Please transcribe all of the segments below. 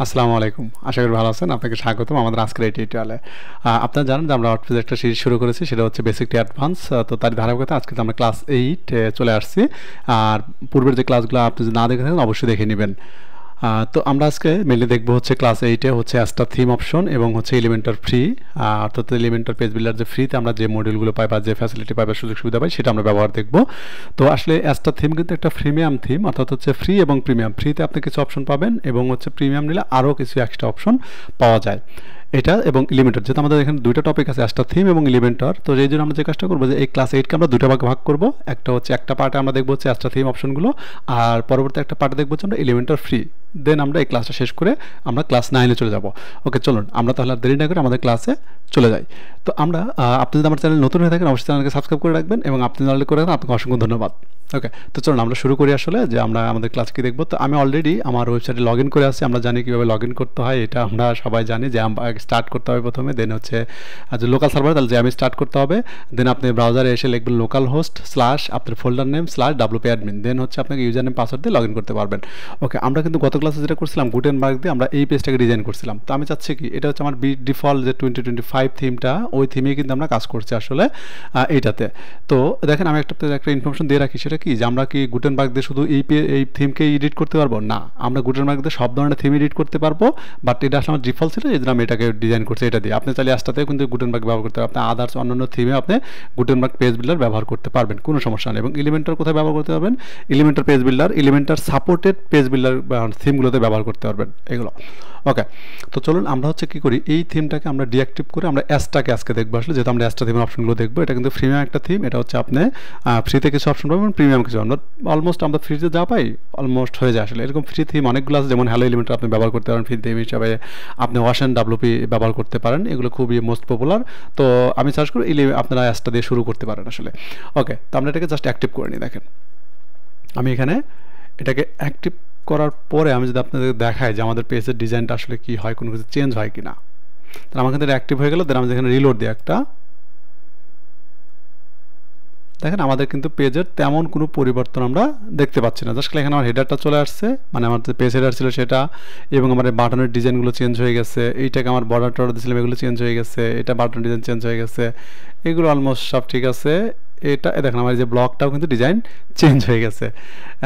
আসসালামু আলাইকুম। আশা করি ভালো আছেন। আপনাকে স্বাগতম আমাদের আজকের এই টিউটোরিয়ালে। আপনারা জানেন যে আমরা ওয়ার্ডপ্রেস একটা সিরিজ শুরু করেছি, সেটা হচ্ছে বেসিক টু অ্যাডভান্স। তো তার ধারাবাহিকতা আজকে আমরা ক্লাস 8 এ চলে আসছি। আর পূর্বের যে ক্লাসগুলো আপনি যদি না দেখে থাকেন অবশ্যই দেখে নেবেন। তো আমরা আজকে মেনলি দেখবো হচ্ছে ক্লাস 8 এ হচ্ছে অ্যাস্টা থিম অপশন এবং হচ্ছে এলিমেন্টর ফ্রি। অর্থাৎ এলিমেন্টর পেজ বিল্ডার যে ফ্রিতে আমরা যে মডিউলগুলো পাই বা যে ফ্যাসিলিটি পাই বা সুযোগ সুবিধা পাই সেটা আমরা ব্যবহার দেখব। তো আসলে অ্যাস্টা থিম কিন্তু একটা প্রিমিয়াম থিম, অর্থাৎ হচ্ছে ফ্রি এবং প্রিমিয়াম। ফ্রিতে আপনি কিছু অপশন পাবেন এবং হচ্ছে প্রিমিয়াম নিলে আরও কিছু এক্সট্রা অপশন পাওয়া যায়। এটা এবং এলিমেন্টর, যেহেতু আমাদের এখানে দুইটা টপিক আছে, অ্যাস্টা থিম এবং এলিমেন্টর। তো এই জন্য আমরা যে কাজটা করবো যে এই ক্লাস 8কে আমরা দুটো ভাগে ভাগ করবো। একটা হচ্ছে একটা পার্টে আমরা দেখবো হচ্ছে অ্যাস্টা থিম অপশনগুলো, আর পরবর্তী একটা পার্টে দেখবো হচ্ছে আমরা এলিমেন্টর ফ্রি। দেন আমরা এই ক্লাসটা শেষ করে আমরা ক্লাস 9-এ চলে যাব। ওকে, চলুন আমরা তাহলে আর দেরি না করে আমাদের ক্লাসে চলে যাই। তো আমরা আপনি যদি আমার চ্যানেল নতুন হয়ে থাকেন অবশ্যই চ্যানেলকে সাবস্ক্রাইব করে রাখবেন এবং আপনি চ্যানেল করে রাখেন, আপনাকে অসংখ্য ধন্যবাদ। ওকে, তো চলুন আমরা শুরু করি আসলে যে আমরা আমাদের ক্লাস কি দেখবো। তো আমি অলরেডি আমার ওয়েবসাইটে লগ ইন করে আসছি। আমরা জানি কীভাবে লগ ইন করতে হয়, এটা আমরা সবাই জানি যে স্টার্ট করতে হবে প্রথমে। দেন হচ্ছে যে লোকাল সার্ভার, তাহলে যে আমি স্টার্ট করতে হবে। দেন আপনি ব্রাউজারে এসে লিখবেন লোকাল হোস্ট স্ল্যাশ আপনার folder name slash WP admin. Then হচ্ছে আপনাকে ইউজার নেম পাসওয়ার্ড দিয়ে লগ ইন করতে পারবেন। ওকে, আমরা কিন্তু গত ক্লাসে যেটা করছিলাম গুটেনবার্গ দিয়ে আমরা এই পেজটাকে ডিজাইন করছিলাম। তো আমি চাচ্ছি কি, এটা হচ্ছে আমার ডিফল্ট যে 2025 থিমটা, ওই থিমে কিন্তু আমরা কাজ করছি আসলে এইটাতে। তো দেখেন আমি একটা ইনফরমেশন দিয়ে রাখি, সেটা কি যে আমরা কি গুটেনবার্গ দিয়ে শুধু এই থিমকে এডিট করতে পারবো না, আমরা গুটেনবার্গ দিয়ে সব ধরনের থিম এডিট করতে পারবো। বাট এটা আসলে আমার ডিফল্ট ছিল, এই জন্য আমি এটাকে ডিজাইন করছি এটা দিয়ে। আপনি চাইলে আসটাতেও কিন্তু গুটেনবার্গ ব্যবহার করতে পারবেন, আপনি আদার্স অন্যান্য থিমে আপনি গুটেনবার্গ পেজ বিল্ডার ব্যবহার করতে পারবেন, কোনো সমস্যা নেই। এবং এলিমেন্টর কোথায় ব্যবহার করতে পারবেন, Elementor page builder, Elementor supported page builder থিমগুলোতে ব্যবহার করতে পারবেন এগুলো। ওকে, তো চলুন আমরা হচ্ছে কি করি, এই থিমটাকে আমরা ডিঅ্যাক্টিভ করে আমরা অ্যাসটাকে আজকে দেখবো আসলে, যেহেতু আমরা অ্যাসটা থিমের অপশনগুলো দেখবো। এটা কিন্তু প্রিমিয়াম একটা থিম, এটা হচ্ছে আপনি ফ্রিতে কিছু অপশন পাবেন, প্রিমিয়াম কিছু। আমরা অলমোস্ট আমরা ফ্রিতে যা পাই অলমোস্ট হয়ে যায় আসলে। এরকম ফ্রি থিম অনেকগুলো আছে, যেমন হ্যালো এলিমেন্টর আপনি ব্যবহার করতে পারেন ফ্রি থিম হিসাবে, আপনি ওয়াশন WP ব্যবহার করতে পারেন, এগুলো খুবই মোস্ট পপুলার। তো আমি সার্চ করি আপনারা অ্যাসটা দিয়ে শুরু করতে পারেন আসলে। ওকে, তো আমরা এটাকে জাস্ট অ্যাক্টিভ করে নিই। দেখেন আমি এখানে এটাকে অ্যাক্টিভ করার পরে আমি যদি আপনাদের দেখাই যে আমাদের পেজের ডিজাইনটা আসলে কি হয়, কোনো কিছু চেঞ্জ হয় কিনা। তাহলে আমার কিন্তু অ্যাক্টিভ হয়ে গেল। দেন আমি এখানে রিলোড দিই একটা, দেখেন আমাদের কিন্তু পেজের তেমন কোনো পরিবর্তন আমরা দেখতে পাচ্ছি না। জাস্ট এখানে আমার হেডারটা চলে আসছে, মানে আমার যে পেজ হেডার ছিল সেটা, এবং আমার বাটনের ডিজাইনগুলো চেঞ্জ হয়ে গেছে। এইটাকে আমার বর্ডার টর্ডার দিয়েছিলাম, এগুলো চেঞ্জ হয়ে গেছে। এটা বাটন ডিজাইন চেঞ্জ হয়ে গেছে, এগুলো অলমোস্ট সব ঠিক আছে। এটা দেখেন আমার যে ব্লকটাও কিন্তু ডিজাইন চেঞ্জ হয়ে গেছে,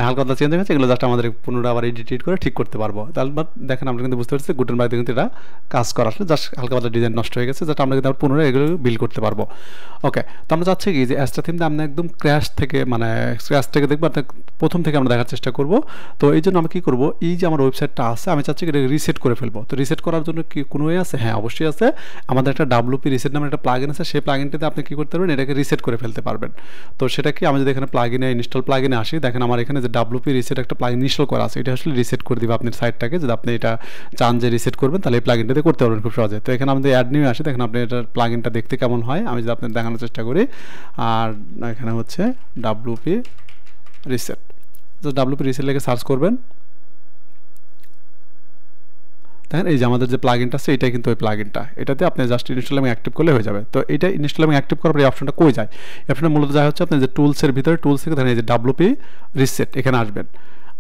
হালকা পাতলা চেঞ্জ হয়ে গেছে। এগুলো জাস্ট আমাদের পুনরায় আবার এডিট করে ঠিক করতে পারবো। তাহলে দেখেন আমরা কিন্তু বুঝতে পারছি গুটেনবার্গ কিন্তু এটা কাজ করা আসলে জাস্ট হালকা পাতলা ডিজাইন নষ্ট হয়ে গেছে, জাস্ট আমরা কিন্তু পুনরায় এগুলো বিল্ড করতে পারবো। ওকে, তো আমরা চাচ্ছি কি যে অ্যাস্টা থিমটা আমরা একদম ক্র্যাশ থেকে, মানে স্ক্র্যাচ থেকে দেখবো, প্রথম থেকে আমরা দেখার চেষ্টা করব। তো এই জন্য আমরা কী করবো, এই যে আমার ওয়েবসাইটটা আছে আমি চাচ্ছি এটা রিসেট করে ফেলবো। তো রিসেট করার জন্য কি কোনো ওয়ে আছে? হ্যাঁ, অবশ্যই আছে। আমাদের একটা WP রিসেট নামের একটা প্লাগইন আছে, সেই প্লাগইনটাতে আপনি কী করতে পারবেন, এটাকে রিসেট করে ফেলতে পারবেন। তো সেটা কি, আমি যদি এখানে প্লাগইনে ইনস্টল প্লাগইনে আসি, দেখেন আমার এখানে যে WP রিসেট একটা প্লাগইন ইনস্টল করা আছে, এটা আসলে রিসেট করে দিবে আপনার সাইটটাকে। যদি আপনি এটা চান যে রিসেট করবেন, তাহলে এই প্লাগইনটাতে করতে পারবেন খুব সহজে। তো এখানে আমাদের অ্যাড নিয়ে আসি, দেখেন আপনি এটার প্লাগইনটা দেখতে কেমন হয় আমি যদি আপনার দেখানোর চেষ্টা করি। আর এখানে হচ্ছে WP reset, just WP reset লিখে সার্চ করবেন। দেখেন এই যে আমাদের যে প্লাগইনটা আছে এটাই কিন্তু ওই প্লাগইনটা, এটাতে আপনি জাস্ট ইনস্টল এবং অ্যাক্টিভ করলে হয়ে যাবে। তো এটা ইনস্টল এবং অ্যাক্টিভ করার পর এই অপশনটা কই যায়, এই অপশনটা মূলত যায় হচ্ছে আপনি যে টুলসের ভিতরে, টুলস থেকে ধরেন এই যে WP রিসেট এখানে আসবেন।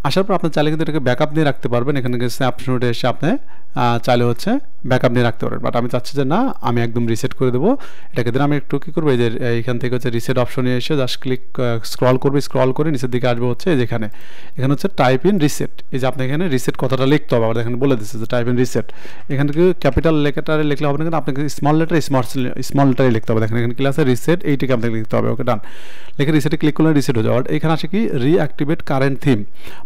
আসার পর আপনি চাইলে কিন্তু এটাকে ব্যাকআপ নিয়ে রাখতে পারবেন। এখানে স্ন্যাপশটে এসে আপনি চাইলে হচ্ছে ব্যাকআপ নিয়ে রাখতে পারবেন। বাট আমি চাচ্ছি যে না, আমি একদম রিসেট করে দেবো এটাকে। দিন আমি একটু কী করবো, এই যে এইখান থেকে হচ্ছে রিসেট অপশনে এসে জাস্ট স্ক্রল করবে, স্ক্রল করে নিচের দিকে আসবে হচ্ছে যেখানে, এখানে হচ্ছে টাইপ ইন রিসেট। এই যে আপনি এখানে রিসেট কথাটা লিখতে হবে, আবার এখানে বলে দিচ্ছে যে টাইপ ইন রিসেট। এখান থেকে ক্যাপিটাল লেটারে লিখলে হবে না, কিন্তু আপনাকে স্মল লেটারে লিখতে হবে। দেখেন এখানে ক্লাসে রিসেট এইটিকে আপনাকে লিখতে হবে। ওকে, ডান। লিখে রিসেটে ক্লিক করলে রিসেট হয়ে যাবে। এখানে আসে কি রিঅ্যাক্টিভেট কারেন্ট থিম,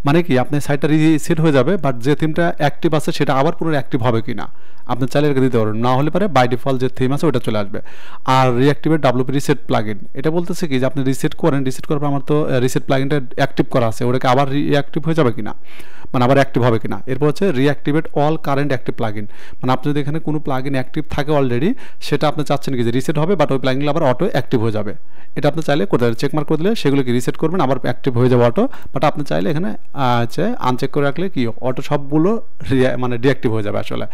মানে কি আপনার সাইটটা রিসেট হয়ে যাবে, বাট যে থিমটা অ্যাক্টিভ আছে সেটা আবার পুনরায় অ্যাক্টিভ হবে কি না আপনি চাইলে এটাকে দিতে পারবেন, না হলে পারে বাই ডিফল্ট যে থিম আছে ওটা চলে আসবে। আর রিঅ্যাক্টিভেট WP রিসেট প্লাগইন, এটা বলতেছে কি যে আপনি রিসেট করেন, রিসেট করার পর আমার তো রিসেট প্লাগইনটা অ্যাক্টিভ করা আছে, ওটাকে আবার রিঅ্যাক্টিভ হয়ে যাবে কিনা, মানে আবার অ্যাক্টিভ হবে কিনা। এরপর হচ্ছে reactivate all current active plugin, মানে আপনি যদি এখানে কোনো প্লাগইন অ্যাক্টিভ থাকে অলরেডি, সেটা আপনি চাচ্ছেন কি যে রিসেট হবে, বাট ওই প্লাগইনগুলো আবার অটো অ্যাক্টিভ হয়ে যাবে। এটা আপনি চাইলে করতে পারেন, চেকমার্ক করে দিলে সেগুলোকে রিসেট করবেন, আবার অ্যাক্টিভ হয়ে যাবে অটো। বাট আপনি চাইলে এখানে হচ্ছে আনচেক করে রাখলে কি অটো সবগুলো মানে ডিঅ্যাক্টিভ হয়ে যাবে আসলে।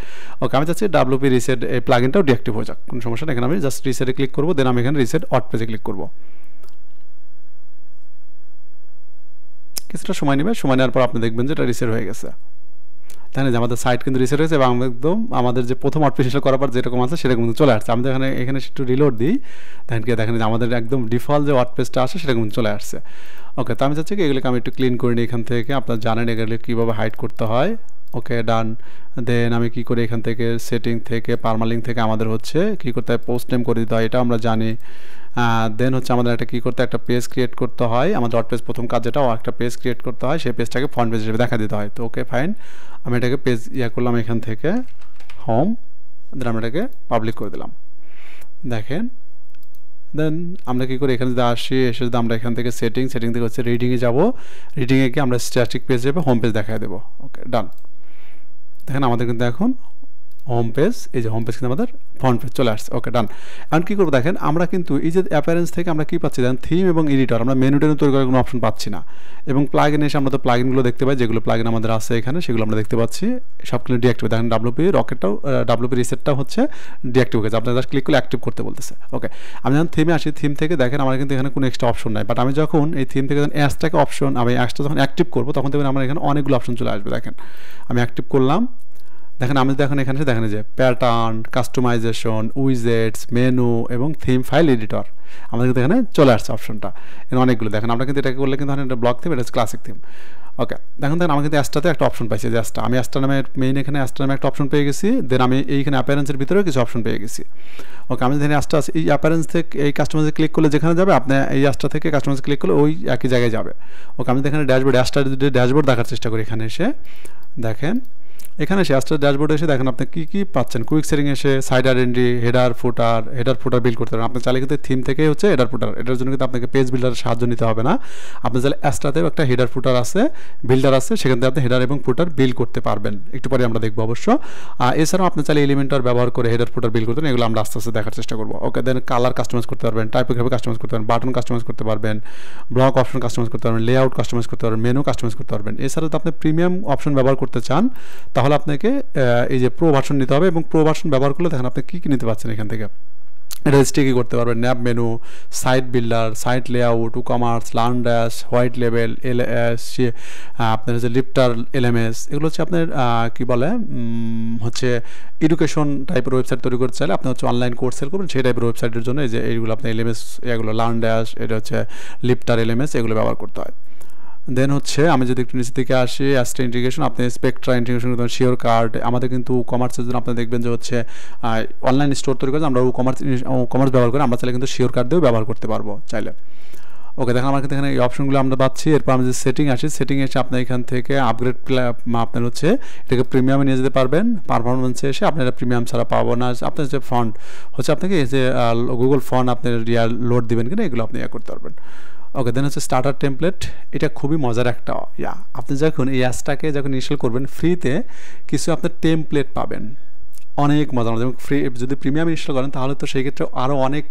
ওকে, আমি চাচ্ছি WP রিসেট এই প্লাগইনটাও ডিঅ্যাক্টিভ হয়ে যাক, কোনো সমস্যা নেই। এখানে আমি জাস্ট রিসেটে ক্লিক করবো, দেন আমি এখানে রিসেট অট পেজে ক্লিক করবো। কিছুটা সময় নেবে, সময় নেওয়ার পর আপনি দেখবেন যে এটা রিসেট হয়ে গেছে। তাই না, যে আমাদের সাইট কিন্তু রিসেট হয়েছে এবং একদম আমাদের যে প্রথম ওয়ার্ডপ্রেস ইনস্টল করার পর যেরকম আছে সেরকম কিন্তু চলে আসছে। আমাদের এখানে একটু রিলোড দিই, দেখেন যে আমাদের একদম ডিফল্ট যে ওয়ার্ডপ্রেসটা আসে সেটা কিন্তু চলে আসছে। ওকে, তো আমি চাচ্ছি কি এগুলোকে আমি একটু ক্লিন করে নিই এখান থেকে। আপনারা জানেন এগুলো কীভাবে হাইড করতে হয়। ওকে, ডান। দেন আমি কি করি এখান থেকে সেটিং থেকে পারমালিঙ্ক থেকে আমাদের হচ্ছে কী করতে হয়, পোস্ট নেম করে দিতে হয়, এটা আমরা জানি। দেন হচ্ছে আমাদের একটা কী করতে, একটা পেজ ক্রিয়েট করতে হয়। আমাদের ওয়ার্ডপ্রেস প্রথম কাজ যেটা, একটা পেজ ক্রিয়েট করতে হয়, সেই পেজটাকে ফ্রন্ট পেজ হিসেবে দেখা দিতে হয়। তো ওকে ফাইন, আমি এটাকে পেজ করলাম এখান থেকে হোম, দেন আমরা এটাকে পাবলিক করে দিলাম। দেখেন দেন আমরা কী করি, এখানে যদি আসি, এসে যদি আমরা এখান থেকে সেটিং থেকে হচ্ছে রিডিংয়ে যাব, রিডিংয়ে গিয়ে আমরা স্ট্যাটিক পেজ যাবে, হোম পেজ দেখা দেবো। ওকে ডান। দেখেন আমাদের কিন্তু এখন হোম পেজ, এই যে হোম পেজ কিন্তু আমাদের ফ্রন্ট পেজ চলে আসছে। ওকে ডান। এখন কী করবো দেখেন, আমরা কিন্তু এই যে অ্যাপিয়ারেন্স থেকে আমরা কী পাচ্ছি দেখেন, থিম এবং এডিটর, আমরা মেনু টেনু তৈরি করার কোনো অপশন পাচ্ছি না। এবং প্লাগইন এসে আমরা তো প্লাগইনগুলো দেখতে পাই, যেগুলো প্লাগইন আমাদের আছে এখানে সেগুলো আমরা দেখতে পাচ্ছি, সবগুলো ডিঅ্যাক্টিভ। দেখেন ডাব্লিউপি রকেটটাও, ডাব্লিউপি রিসেটটাও হচ্ছে ডিঅ্যাক্টিভ হয়ে গেছে, আপনার জাস্ট ক্লিক করলে অ্যাক্টিভ করতে বলতেছে। ওকে, আমি যখন থিমে আসি, থিম থেকে দেখেন আমার কিন্তু এখানে কোনো এক্সট্রা অপশন নাই, বাট আমি যখন এই থিম থেকে যখন অ্যাসটাকে অপশন, আমি অ্যাসটা যখন অ্যাক্টিভ করবো তখন দেখবেন আমার এখানে অনেকগুলো অপশন চলে আসবে। দেখেন আমি অ্যাক্টিভ করলাম, দেখেন আমি দেখেন এখানে দেখেন যে প্যাটার্ন, কাস্টমাইজেশন, উইজেটস, মেনু এবং থিম ফাইল এডিটর আমাদের কিন্তু এখানে চলে আসছে অপশনটা, এখানে অনেকগুলো। দেখেন আমরা কিন্তু এটাকে করলে কিন্তু এটা ব্লক থিম, এটা হচ্ছে ক্লাসিক থিম। ওকে, দেখেন আমার কিন্তু অ্যাসটাতে একটা অপশন পাইছি, যে অ্যাসটা আমি অ্যাসটা নামে মেইন এখানে অ্যাসটা নামে একটা অপশন পেয়ে গেছি। দেন আমি এইখানে অ্যাপিয়ারেন্সের ভিতরেও কিছু অপশন পেয়ে গেছি। ওকে, আমি যেখানে অ্যাসটা আছে এই অ্যাপিয়ারেন্স থেকে এই কাস্টমাইজে ক্লিক করলে যেখানে যাবে, আপনি এই অ্যাসটা থেকে কাস্টমাইজে ক্লিক করলে ওই একই জায়গায় যাবে। ওকে, আমি এখানে ড্যাশবোর্ড, অ্যাসটা যদি ড্যাশবোর্ড দেখার চেষ্টা করি, এখানে এসে দেখেন, এখানে অ্যাসটার ড্যাশবোর্ডে এসে দেখেন আপনি কী পাচ্ছেন, কুইক সেটিং এসে সাইড আইডেন্টি, হেডার ফুটার বিল্ড করতে পারেন। আপনি চাইলে কিন্তু থিম থেকেই হচ্ছে হেডার ফুটার, এটার জন্য কিন্তু আপনাকে পেজ বিল্ডারের সাহায্য নিতে হবে না। আপনি চাইলে অ্যাসটাতেও একটা হেডার ফুটার আছে, বিল্ডার আছে, সেখান থেকে আপনি হেডার এবং ফুটার বিল্ড করতে পারবেন, একটু পরে আমরা দেখবো অবশ্য। এছাড়াও আপনি চাইলে এলিমেন্টার ব্যবহার করে হেডার ফুটার বিল্ড করতেন, এগুলো আমরা আস্তে আস্তে দেখার চেষ্টা করবো। ওকে, দেন কালার কাস্টমাইজ করতে পারবেন, টাইপোগ্রাফি কাস্টমাইজ করতে পারবেন, বাটন কাস্টমাইজ করতে পারবেন, ব্লক অপশন কাস্টমাইজ করতে পারবেন, লেআউট কাস্টমাইজ করতে পারবেন, মেনু কাস্টমাইজ করতে পারবেন। এছাড়াও তো আপনি প্রিমিয়াম অপশন ব্যবহার করতে চান, তাহলে আপনাকে এই যে প্রো ভার্সন নিতে হবে, এবং প্রো ভার্সন ব্যবহার করলে দেখেন আপনি কী নিতে পারছেন এখান থেকে, রেজিস্ট্রি করতে পারবেন, nav menu, site builder, site layout, commerce, LearnDash, white লেভেল, আপনার হচ্ছে লিফটার, এলএমএস, এগুলো হচ্ছে আপনার কী বলে হচ্ছে এডুকেশন টাইপের ওয়েবসাইট তৈরি করতে চাইলে আপনি হচ্ছে অনলাইন কোর্স সেল করবেন, সেই টাইপের ওয়েবসাইটের জন্য এই যে এইগুলো আপনি এলএমএস, এগুলো লার্ন ড্যাশ, এটা হচ্ছে লিফটার, এলএমএস, এগুলো ব্যবহার করতে হয়। দেন হচ্ছে আমি যদি একটু নিচে থেকে আসি, অ্যাস্ট্রা ইন্টিগ্রেশন, আপনি স্পেকট্রা ইন্টিগ্রেশন করতে পারেন, শিওর কার্ড। আমাদের কিন্তু কমার্সের জন্য আপনি দেখবেন যে হচ্ছে অনলাইন স্টোর তৈরি করে আমরা কমার্স ব্যবহার করে, আমরা চাইলে কিন্তু শিওর কার্ড দিয়েও ব্যবহার করতে পারবো চাইলে। ওকে, দেখেন আমার কিন্তু এখানে এই অপশনগুলো আমরা পাচ্ছি। এরপর আমি যে সেটিং আসি, সেটিং এসে আপনি এখান থেকে আপগ্রেড আপনার হচ্ছে এটাকে প্রিমিয়ামে নিয়ে যেতে পারবেন। পারফরমেন্সে এসে আপনারা প্রিমিয়াম ছাড়া পাবো না, আপনার যে ফন্ট হচ্ছে আপনাকে এই যে গুগল ফন্ট আপনি লোড দিবেন কিনা এগুলো আপনি করতে পারবেন। ওকে, দেন হচ্ছে স্টার্টার টেমপ্লেট, এটা খুবই মজার একটা আপনি যখন এই অ্যাপসটাকে যখন ইনস্টল করবেন, ফ্রিতে কিছু আপনার টেমপ্লেট পাবেন, অনেক মজা মজা। এবং ফ্রি যদি প্রিমিয়াম ইনস্টল করেন তাহলে তো সেই ক্ষেত্রে আরও অনেক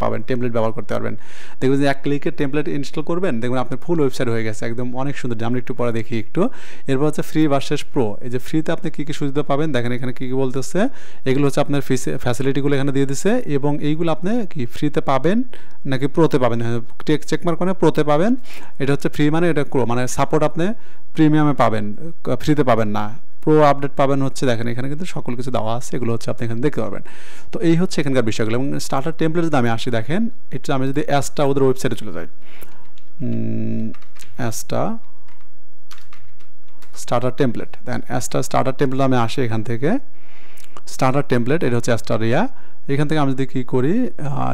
পাবেন, টেমপ্লেট ব্যবহার করতে পারবেন। দেখবেন যে এক ক্লিকে টেমপ্লেট ইনস্টল করবেন, দেখবেন আপনার ফুল ওয়েবসাইট হয়ে গেছে, একদম অনেক সুন্দর। আমরা একটু পরে দেখি একটু। এরপর হচ্ছে ফ্রি ভার্সেস প্রো, এই যে ফ্রিতে আপনি কী কী সুবিধা পাবেন দেখেন, এখানে কী কী বলতেছে, এগুলো হচ্ছে আপনার ফ্যাসিলিটিগুলো এখানে দিয়ে দিচ্ছে, এবং এইগুলো আপনি কি ফ্রিতে পাবেন নাকি প্রোতে পাবেন, চেক মার্ক করে প্রোতে পাবেন। এটা হচ্ছে ফ্রি মানে এটা মানে সাপোর্ট আপনি প্রিমিয়ামে পাবেন, ফ্রিতে পাবেন না। প্রো আপডেট পাবেন হচ্ছে দেখেন এখানে কিন্তু সকল কিছু দেওয়া আছে, এগুলো হচ্ছে আপনি এখানে দেখতে পারবেন। তো এই হচ্ছে এখানকার বিষয়গুলো। এবং স্টার্টার টেমপ্লেট যদি আমি আসি, দেখেন এটা আমি যদি অ্যাসটা ওদের ওয়েবসাইটে চলে যাই, অ্যাসটা স্টার্টার টেমপ্লেট, দেখেন অ্যাসটা স্টার্টার টেমপ্লেট আমি আসি এখান থেকে, স্টার্টার টেমপ্লেট, এটা হচ্ছে অ্যাস্টারিয়া। এখান থেকে আমি যদি কী করি,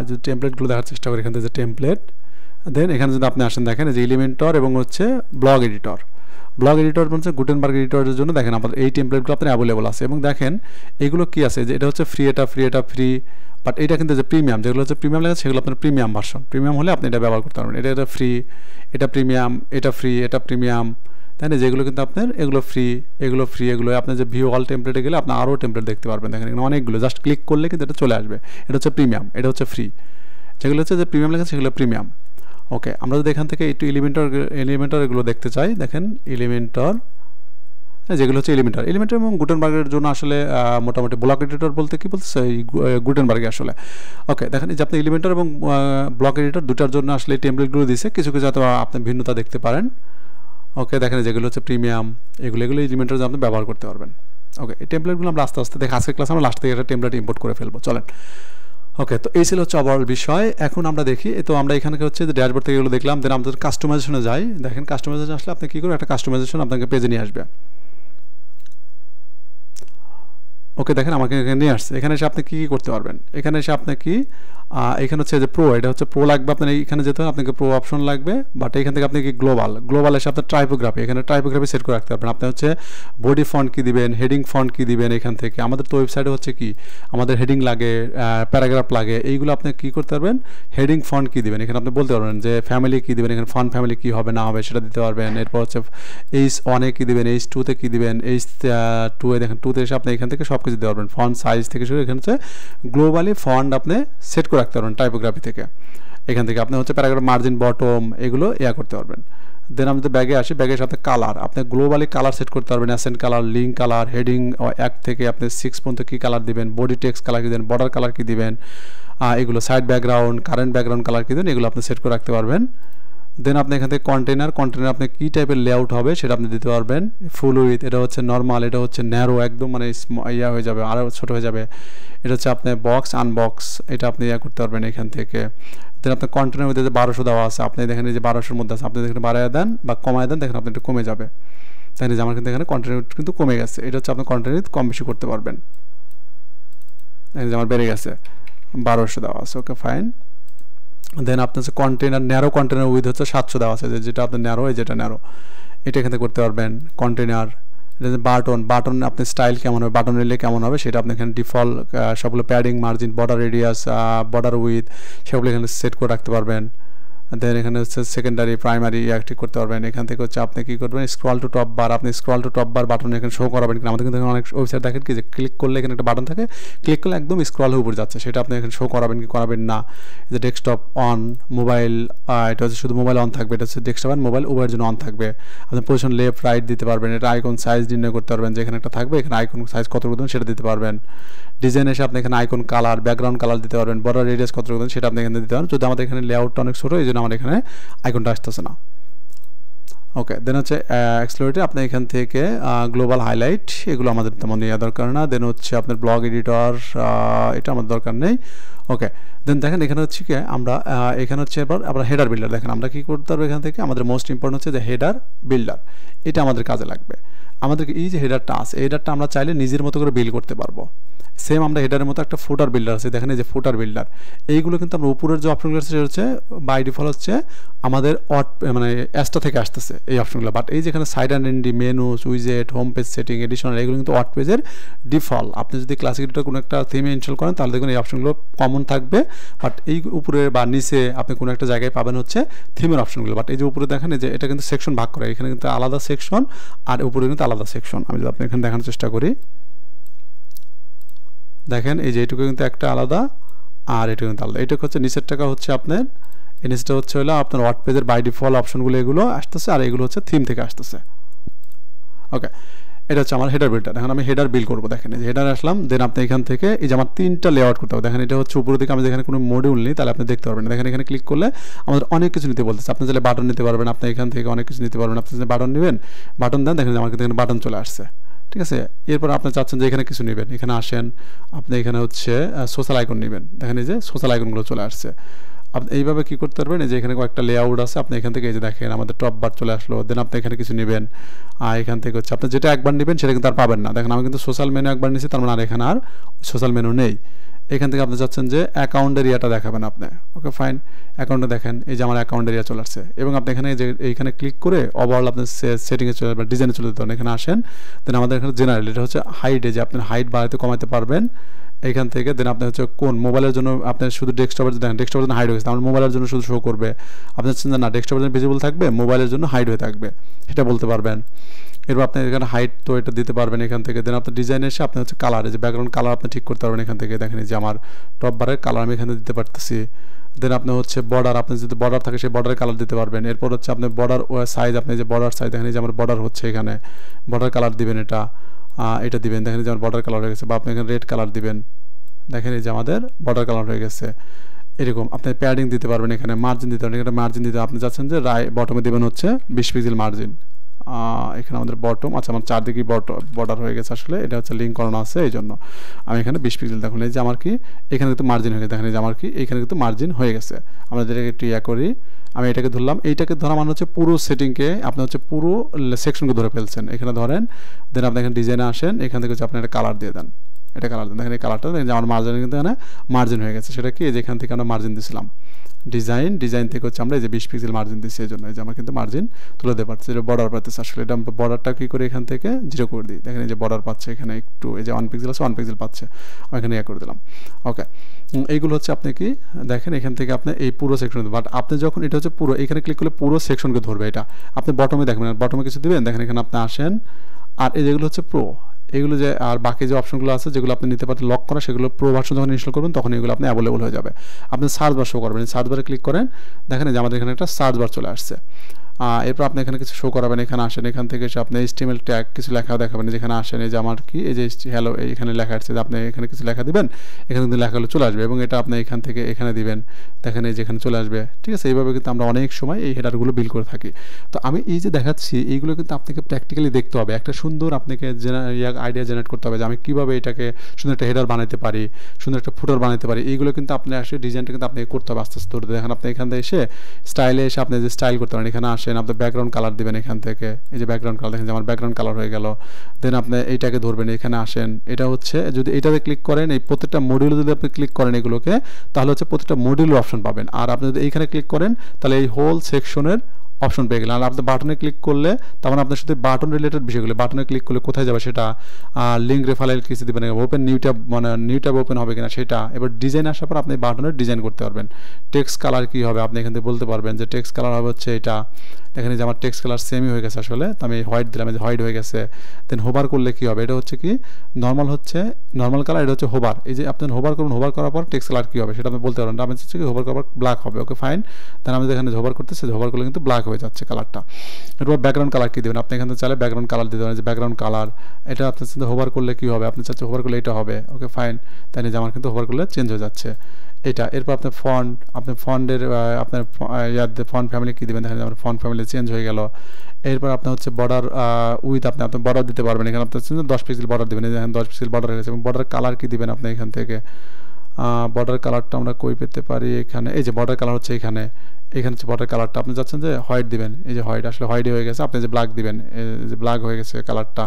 যে টেমপ্লেটগুলো দেখার চেষ্টা করি, এখান থেকে যে টেমপ্লেট, দেন এখানে যদি আপনি আসেন দেখেন যে এলিমেন্টর এবং হচ্ছে ব্লগ এডিটর। ব্লগ এডিটর হচ্ছে গুটেনবার্গ এডিটরের জন্য দেখেন আমাদের এই টেমপ্লেটগুলো আপনার অ্যাভেলেবল আছে। এবং দেখেন এগুলো কি আছে, যে এটা হচ্ছে ফ্রি, এটা ফ্রি, এটা ফ্রি, বাট এটা কিন্তু যে প্রিমিয়াম, যেগুলো হচ্ছে প্রিমিয়াম লেখা সেগুলো আপনার প্রিমিয়াম ভার্সন, প্রিমিয়াম হলে আপনি এটা ব্যবহার করতে পারবেন। এটা ফ্রি, এটা প্রিমিয়াম, এটা ফ্রি, এটা প্রিমিয়াম, তাই না? যেগুলো কিন্তু আপনার এগুলো ফ্রি, এগুলো ফ্রি, এগুলো আপনার যে ভিউ অল টেমপ্লেটে গেলে আপনি আরও টেমপ্লেট দেখতে পারবেন। দেখেন এখানে অনেকগুলো, জাস্ট ক্লিক করলে কিন্তু এটা চলে আসবে। এটা হচ্ছে প্রিমিয়াম, এটা হচ্ছে ফ্রি। যেগুলো হচ্ছে যে প্রিমিয়াম লেখা সেগুলো প্রিমিয়াম। ওকে, আমরা যদি এখান থেকে একটু এলিমেন্টর এগুলো দেখতে চাই, দেখেন এলিমেন্টর, যেগুলো হচ্ছে এলিমেন্টর এবং গুটেনবার্গের জন্য আসলে মোটামুটি ব্লক এডিটর বলতে কি বলতেছে গুটেনবার্গে আসলে। ওকে, দেখেন এই যে আপনি এলিমেন্টর এবং ব্লক এডিটর দুটার জন্য আসলে টেমপ্লেটগুলো দিয়েছে, কিছু কিছু হয়তো আপনি ভিন্নতা দেখতে পারেন। ওকে, দেখেন যেগুলো হচ্ছে প্রিমিয়াম, এগুলো এলিমেন্টের জন্য আপনি ব্যবহার করতে পারবেন। ওকে, এই টেমপ্লেটগুলো আমরা আস্তে আস্তে দেখে আজকের ক্লাসে আমরা লাস্ট থেকে একটা টেমপ্লেট ইম্পোর্ট করে ফেলবো, চলেন। ওকে, তো এই ছিল হচ্ছে ওভারঅল বিষয়। এখন আমরা দেখি, তো আমরা এখানে হচ্ছে যে ড্যাশবোর্ড থেকে এগুলো দেখলাম, দেন আমাদের কাস্টমাইজেশনে যাই। দেখেন কাস্টমাইজেশন আসলে আপনি কী করবেন, একটা কাস্টমাইজেশন আপনাকে পেজে নিয়ে আসবে। ওকে, দেখেন আমাকে এখানে নিয়ে আসছে। এখানে এসে আপনি কী কী করতে পারবেন, এখানে এসে আপনি কি এখানে হচ্ছে যে প্রো, এটা হচ্ছে প্রো লাগবে আপনার, এখানে যেতে হবে আপনাকে প্রো অপশন লাগবে। বাট এখান থেকে আপনি কি গ্লোবাল এসে আপনার টাইপোগ্রাফি, এখানে টাইপোগ্রাফি সেট করে রাখতে পারবেন। আপনি হচ্ছে বডি ফন্ট কী দিবেন, হেডিং ফন্ট কী দিবেন। এখান থেকে আমাদের তো ওয়েবসাইটে হচ্ছে কি আমাদের হেডিং লাগে, প্যারাগ্রাফ লাগে, এইগুলো আপনি কী করতে পারবেন, হেডিং ফন্ট কী দিবেন এখানে আপনি বলতে পারবেন। যে ফ্যামিলি কী দিবেন, এখানে ফন্ট ফ্যামিলি কী হবে না হবে সেটা দিতে পারবেন। এরপর হচ্ছে H1-এ কী দিবেন, H2-তে কী দিবেন, H2-এ দেখেন 2-তে এসে আপনি এখান থেকে সব কিছু দিতে পারবেন। ফন্ট সাইজ থেকে শুরু এখানে হচ্ছে গ্লোবালি ফন্ট আপনি সেট করে রাখতে পারবেন টাইপোগ্রাফি থেকে। এখান থেকে আপনি হচ্ছে প্যারাগ্রাফ মার্জিন বটম এগুলো করতে পারবেন। দেন আমি যদি ব্যাগে আসি, ব্যাগের সাথে কালার আপনি গ্লোবালি কালার সেট করতে পারবেন, accent colour, link colour, heading 1 থেকে আপনি 6 পর্যন্ত কী কালার দিবেন, বডি টেক্সট কালার কী দেবেন, বর্ডার কালার কী দিবেন, এগুলো side background, current background colour কী দেবেন, এগুলো আপনি সেট করে রাখতে পারবেন। দেন আপনি এখান থেকে কন্টেনার আপনি কী টাইপের লেআউট হবে সেটা আপনি দিতে পারবেন। ফুল উইথ, এটা হচ্ছে নর্মাল, এটা হচ্ছে ন্যারো একদম মানে হয়ে যাবে, আরও ছোটো হয়ে যাবে। এটা হচ্ছে আপনার বক্স আনবক্স, এটা আপনি করতে পারবেন এখান থেকে। দেন আপনার কন্টেনার মধ্যে যে 1200 দেওয়া আছে, আপনি দেখেন যে 1200-র মধ্যে আছে, আপনি দেখেন বাড়ায় দেন বা কমায় দেন, দেখেন আপনি একটু কমে যাবে। তাই যে আমার কিন্তু এখানে কন্টেনার কিন্তু কমে গেছে, এটা হচ্ছে আপনি কন্টেনার কম বেশি করতে পারবেন। দেখেন যে আমার বেড়ে গেছে, 1200 দেওয়া আছে। Okay fine. দেন আপনার হচ্ছে কন্টেনার, ন্যারো কন্টেনার উইথ হচ্ছে 700 দেওয়া আছে, যেটা আপনার ন্যারো, যেটা ন্যারো এটা এখান থেকে করতে পারবেন। কন্টেনার, বাটন আপনি স্টাইল কেমন হবে, বাটন নিলে কেমন হবে সেটা আপনি এখানে ডিফল্ট সবগুলো padding, margin, border radius, border with সেগুলো এখানে সেট করে রাখতে পারবেন। দেন এখানে হচ্ছে সেকেন্ডারি, প্রাইমারি ঠিক করতে পারবেন। এখান থেকে হচ্ছে আপনি কী করবেন, স্ক্রল টু টপ বার, আপনি scroll to top bar button এখানে শো করাবেন কিনা। আমাদের কিন্তু অনেক ওয়েবসাইট দেখেন কি যে ক্লিক করলে এখানে একটা বাটন থাকে, ক্লিক করলে একদম স্ক্রল হয়ে উপরে যাচ্ছে, সেটা আপনি এখানে শো করাবেন কি করাবেন না। যে ডেস্কটপ অন, মোবাইল এটা হচ্ছে শুধু মোবাইল অন থাকবে, এটা হচ্ছে ডেস্কটপ অ্যান্ড মোবাইল উভয়ের জন্য অন থাকবে। আপনি পজিশন লেফট রাইট দিতে পারবেন। এটা আইকন সাইজ নির্ণয় করতে পারবেন, যেখানে একটা থাকবে এখানে আইকন সাইজ কতটুকু দেবেন সেটা দিতে পারবেন। ডিজাইন এসে আপনি এখানে আইকন কালার, ব্যাকগ্রাউন্ড কালার দিতে পারবেন, বর্ডার রেডিয়াস কতটুকু দেবেন সেটা আপনি এখানে দিতে পারবেন। যদি আমাদের এখানে লেআউটটা অনেক ছোটো, এই জন্য আমাদের এখানে আইকনটা আসতেছে না। ওকে, দেন হচ্ছে এক্সপ্লোরেটর, আপনি এখান থেকে গ্লোবাল হাইলাইট এগুলো আমাদের তেমন নেওয়া দরকার না। দেন হচ্ছে আপনার ব্লগ এডিটর, এটা আমাদের দরকার নেই। ওকে, দেন দেখেন এখানে হচ্ছে কি আমরা এখানে হচ্ছে এবার আমরা হেডার বিল্ডার, দেখেন আমরা কী করতে পারবো এখান থেকে, আমাদের মোস্ট ইম্পর্টেন্ট হচ্ছে যে হেডার বিল্ডার, এটা আমাদের কাজে লাগবে। আমাদেরকে এই যে হেডারটা আছে, হেডারটা আমরা চাইলে নিজের মতো করে বিল্ড করতে পারবো। সেম আমরা হেডারের মতো একটা ফুটার বিল্ডার আছে, দেখেন এই যে ফুটার বিল্ডার, এইগুলো কিন্তু আমরা উপরের যে অপশনগুলো আছে সেটা হচ্ছে বাই ডিফল্ট হচ্ছে আমাদের মানে অ্যাস্টা থেকে আসতেছে এই অপশনগুলো। বাট এই যেখানে সাইড অ্যান্ড এন্ডি, মেনু, উইজেট, হোম পেজ সেটিং, এডিশনাল, এগুলো কিন্তু ওয়ার্ড পেজের ডিফল্ট। আপনি যদি ক্লাসিক এডিটর কোনো একটা থিমে ইনস্টল করেন তাহলে দেখুন এই অপশনগুলো কমন থাকবে। বাট এই উপরে বা নিচে আপনি কোনো একটা জায়গায় পাবেন হচ্ছে থিমের অপশনগুলো। বাট এই যে উপরে দেখেন যে এটা কিন্তু সেকশন ভাগ করে, এখানে কিন্তু আলাদা সেকশন আর উপরে কিন্তু আলাদা সেকশন। আমি যদি আপনি এখানে দেখানোর চেষ্টা করি, দেখেন এই যে এটুকু কিন্তু একটা আলাদা আর এটা কিন্তু আলাদা। এটা হচ্ছে নিচের টাকা হচ্ছে আপনার, এই নিচটা হচ্ছে হলো আপনার ওয়ার্ড পেজের বাই ডিফল্ট অপশনগুলো এগুলো আসতেছে, আর এগুলো হচ্ছে থিম থেকে আসতেছে। ওকে, এটা হচ্ছে আমার হেডার বিল্ডার। এখন আমি হেডার বিল্ড করবো, দেখেন এই যে হেডার আসলাম। দেন আপনি এখান থেকে এই যে আমার 3টা লেআউট করতে হবে, দেখেন এটা হচ্ছে উপরের দিকে আমি যেখানে কোনো মডিউল নেই তাহলে আপনি দেখতে পারবেন। দেখেন এখানে ক্লিক করলে আমাদের অনেক কিছু নিতে বলতেছে। আপনি চাইলে বাটন নিতে পারবেন, আপনি এখান থেকে অনেক কিছু নিতে পারবেন। আপনি বাটন নেবেন, বাটন দেন, দেখেন আমার কিন্তু এখানে বাটন চলে আসছে, ঠিক আছে। এরপর আপনি চাচ্ছেন যে এখানে কিছু নেবেন, এখানে আসেন, আপনি এখানে হচ্ছে সোশ্যাল আইকন নেবেন, দেখেন এই যে সোশ্যাল আইকনগুলো চলে আসছে। আপনি এইভাবে কী করতে পারবেন, এই যে এখানে কয়েকটা লেআউট আছে, আপনি এখান থেকে এই যে দেখেন আমাদের টপ বার চলে আসলো। দেন আপনি এখানে কিছু নেবেন, আর এখান থেকে হচ্ছে আপনি যেটা একবার নেবেন সেটা কিন্তু আর পাবেন না। দেখেন আমি কিন্তু সোশ্যাল মেনু একবার নিয়েছি, তার মানে আর এখানে আর সোশ্যাল মেনু নেই। এখান থেকে আপনি চাচ্ছেন যে অ্যাকাউন্ট এরিয়াটা দেখাবেন আপনি। ওকে ফাইন, অ্যাকাউন্টে দেখেন এই যে আমার অ্যাকাউন্ট এরিয়া চলে আসছে। এবং আপনি এখানে যে এইখানে ক্লিক করে ওভারঅল আপনি সেটিংয়ে চলে যাবেন, ডিজাইনে চলে যেতে পারেন। এখানে আসেন, দেন আমাদের এখানে জেনারেল, এটা হচ্ছে হাইটে, যে আপনি হাইট বাড়াতে কমাতে পারবেন এখান থেকে। দেন আপনি হচ্ছে কোন মোবাইলের জন্য আপনি শুধু ডেস্কটপের দেখেন, ডেস্কটপের জন্য হাইড হয়ে গেছে, আমার মোবাইলের জন্য শুধু শো করবে। আপনি চাচ্ছেন যে না ডেস্কটপের জন্য ভিজিবল থাকবে, মোবাইলের জন্য হাইড হয়ে থাকবে, সেটা বলতে পারবেন। এরপর আপনি এখানে হাইট তো এটা দিতে পারবেন এখান থেকে। দেন আপনার ডিজাইন এসে আপনি হচ্ছে কালার, যে ব্যাকগ্রাউন্ড কালার আপনি ঠিক করতে পারবেন এখান থেকে। দেখেন যে আমার টপ বারের কালার আমি এখানে দিতে পারতেছি। দেন আপনি হচ্ছে বর্ডার, আপনি যদি বর্ডার থাকে সেই বর্ডারের কালার দিতে পারবেন। এরপর হচ্ছে আপনি বর্ডার সাইজ, আপনি যে বর্ডার সাইজ দেখেন যে আমার বর্ডার হচ্ছে, এখানে বর্ডার কালার দিবেন, এটা দিবেন। দেখেন যে আমার বর্ডার কালার হয়ে গেছে, বা আপনি এখানে রেড কালার দিবেন, দেখেন এই যে আমাদের বর্ডার কালার হয়ে গেছে। এরকম আপনি প্যাডিং দিতে পারবেন, এখানে মার্জিন দিতে পারবেন, এখানে মার্জিন দিতে আপনি চাচ্ছেন যে বটমে দেবেন হচ্ছে 20 পিক্সেল মার্জিন, এখানে আমাদের বটম, আচ্ছা আমার চারদিকে বর্ডার হয়ে গেছে আসলে, এটা হচ্ছে লিঙ্ক করানো আছে, এই জন্য আমি এখানে 20 পিক্সেল, দেখুন এই যে আমার কি এখানে কিন্তু মার্জিন হয়ে গেছে, দেখেন এই যে আমার কি এখানে কিন্তু মার্জিন হয়ে গেছে। আমরা যেটাকে একটু করি, আমি এটাকে ধরলাম, এইটাকে ধরা মানে হচ্ছে পুরো সেটিংকে আপনি হচ্ছে পুরো সেকশনকে ধরে ফেলছেন, এখানে ধরেন, দেন আপনি এখানে ডিজাইনে আসেন, এখান থেকে হচ্ছে আপনি একটা কালার দিয়ে দেন, এটা কালার দেন, দেখেন এই কালারটা আমার মার্জিন কিন্তু এখানে মার্জিন হয়ে গেছে। সেটা কি, যেখান থেকে আমরা মার্জিন দিয়েছিলাম ডিজাইন থেকে হচ্ছে আমরা এই যে 20 পিক্সেল মার্জিন দিচ্ছি, এই জন্য এই যে আমরা কিন্তু মার্জিন তুলে দিতে পারছি, এটা বর্ডার পাচ্ছে আসলে, এটা বর্ডারটা কী করে এখান থেকে 0 করে দিই, দেখেন এই যে বর্ডার পাচ্ছে এখানে একটু, এই যে 1 পিক্সেল আছে 1 পিক্সেল পাচ্ছে, আমি এখানে করে দিলাম। ওকে, এইগুলো হচ্ছে আপনি কি দেখেন এখান থেকে আপনি এই পুরো সেকশন, বাট আপনি যখন এটা হচ্ছে পুরো এখানে ক্লিক করলে পুরো সেকশনকে ধরবে, এটা আপনি বটমে দেখবেন, বটমে কিছু দিবেন, দেখেন এখানে আপনি আসেন, আর এই যেগুলো হচ্ছে প্রো, এগুলো যে আর বাকি যে অপশনগুলো আছে যেগুলো আপনি নিতে পারেন লক করা, সেগুলো প্রো ভার্সন যখন ইনস্টল করবেন তখন এগুলো আপনি অ্যাভেলেবল হয়ে যাবে। আপনি সার্চ বার শো করবেন, সার্চ বারে ক্লিক করেন, দেখেন যে আমাদের এখানে একটা সার্চ বার চলে আসছে। এরপর আপনি এখানে কিছু শো করাবেন, এখানে আসেন, এখান থেকে এসে আপনি HTML ট্যাগ কিছু লেখা দেখাবেন, যেখানে আসেন এই যে আমার কি এই যে হ্যালো এখানে লেখা আসছে, আপনি এখানে কিছু লেখা দিবেন, এখানে কিন্তু লেখাগুলো চলে আসবে, এবং এটা আপনি এখান থেকে এখানে দিবেন, দেখেন এই যে এখানে চলে আসবে। ঠিক আছে, এইভাবে কিন্তু আমরা অনেক সময় এই হেডারগুলো বিল করে থাকি। তো আমি এই যে দেখাচ্ছি এইগুলো কিন্তু আপনাকে প্র্যাকটিক্যালি দেখতে হবে, একটা সুন্দর আপনাকে আইডিয়া জেনারেট করতে হবে যে আমি কীভাবে এটাকে সুন্দর একটা হেডার বানাতে পারি, সুন্দর একটা ফুটার বানাতে পারি, এইগুলো কিন্তু আপনি আসলে ডিজাইনটা কিন্তু আপনাকে করতে হবে আস্তে আস্তে ধরে। দেখেন আপনি এখান থেকে এসে স্টাইলে এসে আপনি যে স্টাইল করতে পারেন, এখানে আসেন, আপনি ব্যাকগ্রাউন্ড কালার দিবেন, এখান থেকে এই যে ব্যাকগ্রাউন্ড কালার, দেখেন যে আমার ব্যাকগ্রাউন্ড কালার হয়ে গেল, দেন আপনি এইটাকে ধরবেন, এখানে আসেন, এটা হচ্ছে যদি এটাতে ক্লিক করেন, এই প্রত্যেকটা মডিউলে যদি আপনি ক্লিক করেন এগুলোকে, তাহলে হচ্ছে প্রত্যেকটা মডিউলের অপশন পাবেন, আর আপনি যদি এইখানে ক্লিক করেন তাহলে এই হোল সেকশনের অপশন পেয়ে গেলেন। আর আপনি বাটনে ক্লিক করলে তখন আপনার সাথে বাটন রিলেটেড বিষয়গুলো, বাটনে ক্লিক করলে কোথায় যাবে সেটা, লিঙ্ক রেফারেল কিছু দেবেন, ওপেন নিউ ট্যাব মানে নিউ ট্যাব ওপেন হবে কিনা সেটা, এবার ডিজাইন আসার পর আপনি বাটনের ডিজাইন করতে পারবেন। টেক্সট কালার কী হবে আপনি এখান থেকে বলতে পারবেন যে টেক্সট কালার হবে হচ্ছে এটা, এখানে যে আমার টেক্সট কালার সেমই হয়ে গেছে আসলে, তো আমি হোয়াইট দিলাম, যে হোয়াইট হয়ে গেছে। দেন হোভার করলে কী হবে, এটা হচ্ছে কি নর্মাল হচ্ছে নর্মাল কালার, এটা হচ্ছে হোভার, এই যে আপনি হোভার করুন, হোভার করার পর টেক্সট কালার কী হবে সেটা আপনি বলতে পারবেন, আমি হচ্ছে কি হোভার করার পর ব্ল্যাক হবে। ওকে ফাইন, দেন আমি যেখানে হোভার করতেছি, হোভার করলে কিন্তু ব্ল্যাক হয়ে যাচ্ছে কালারটা। এরপর ব্যাকগ্রাউন্ড কালার কী দেবেন, আপনি এখানে চাইলে ব্যাকগ্রাউন্ড কালার দিতে পারেন, যে ব্যাকগ্রাউন্ড কালার এটা আপনার সাথে হোভার করলে কী হবে, আপনি চাচ্ছেন হোভার করলে এটা হবে। ওকে ফাইন, তাই নিয়ে আমার কিন্তু হোভার করলে চেঞ্জ হয়ে যাচ্ছে এটা। এরপর আপনার ফন্ট, আপনি ফন্টের আপনার ফন্ট ফ্যামিলি কী দেবেন, দেখেন আমার ফন্ট ফ্যামিলি চেঞ্জ হয়ে গেল। এরপর আপনার হচ্ছে বর্ডার উইথ আপনি বর্ডার দিতে পারবেন, এখানে আপনার 10 পিক্সেল বর্ডার দেবেন, এখানে 10 পিক্সেল বর্ডার হয়ে গেছে। এবং বর্ডার কালার কী দেবেন আপনি এখান থেকে, বর্ডার কালারটা আমরা কই পেতে পারি, এখানে এই যে বর্ডার কালার হচ্ছে এখানে, এখানে হচ্ছে বর্ডার কালারটা আপনি যাচ্ছেন যে হোয়াইট দিবেন, এই যে হোয়াইট আসলে হোয়াইটই হয়ে গেছে, আপনি যে ব্ল্যাক দিবেন, এই যে ব্ল্যাক হয়ে গেছে কালারটা,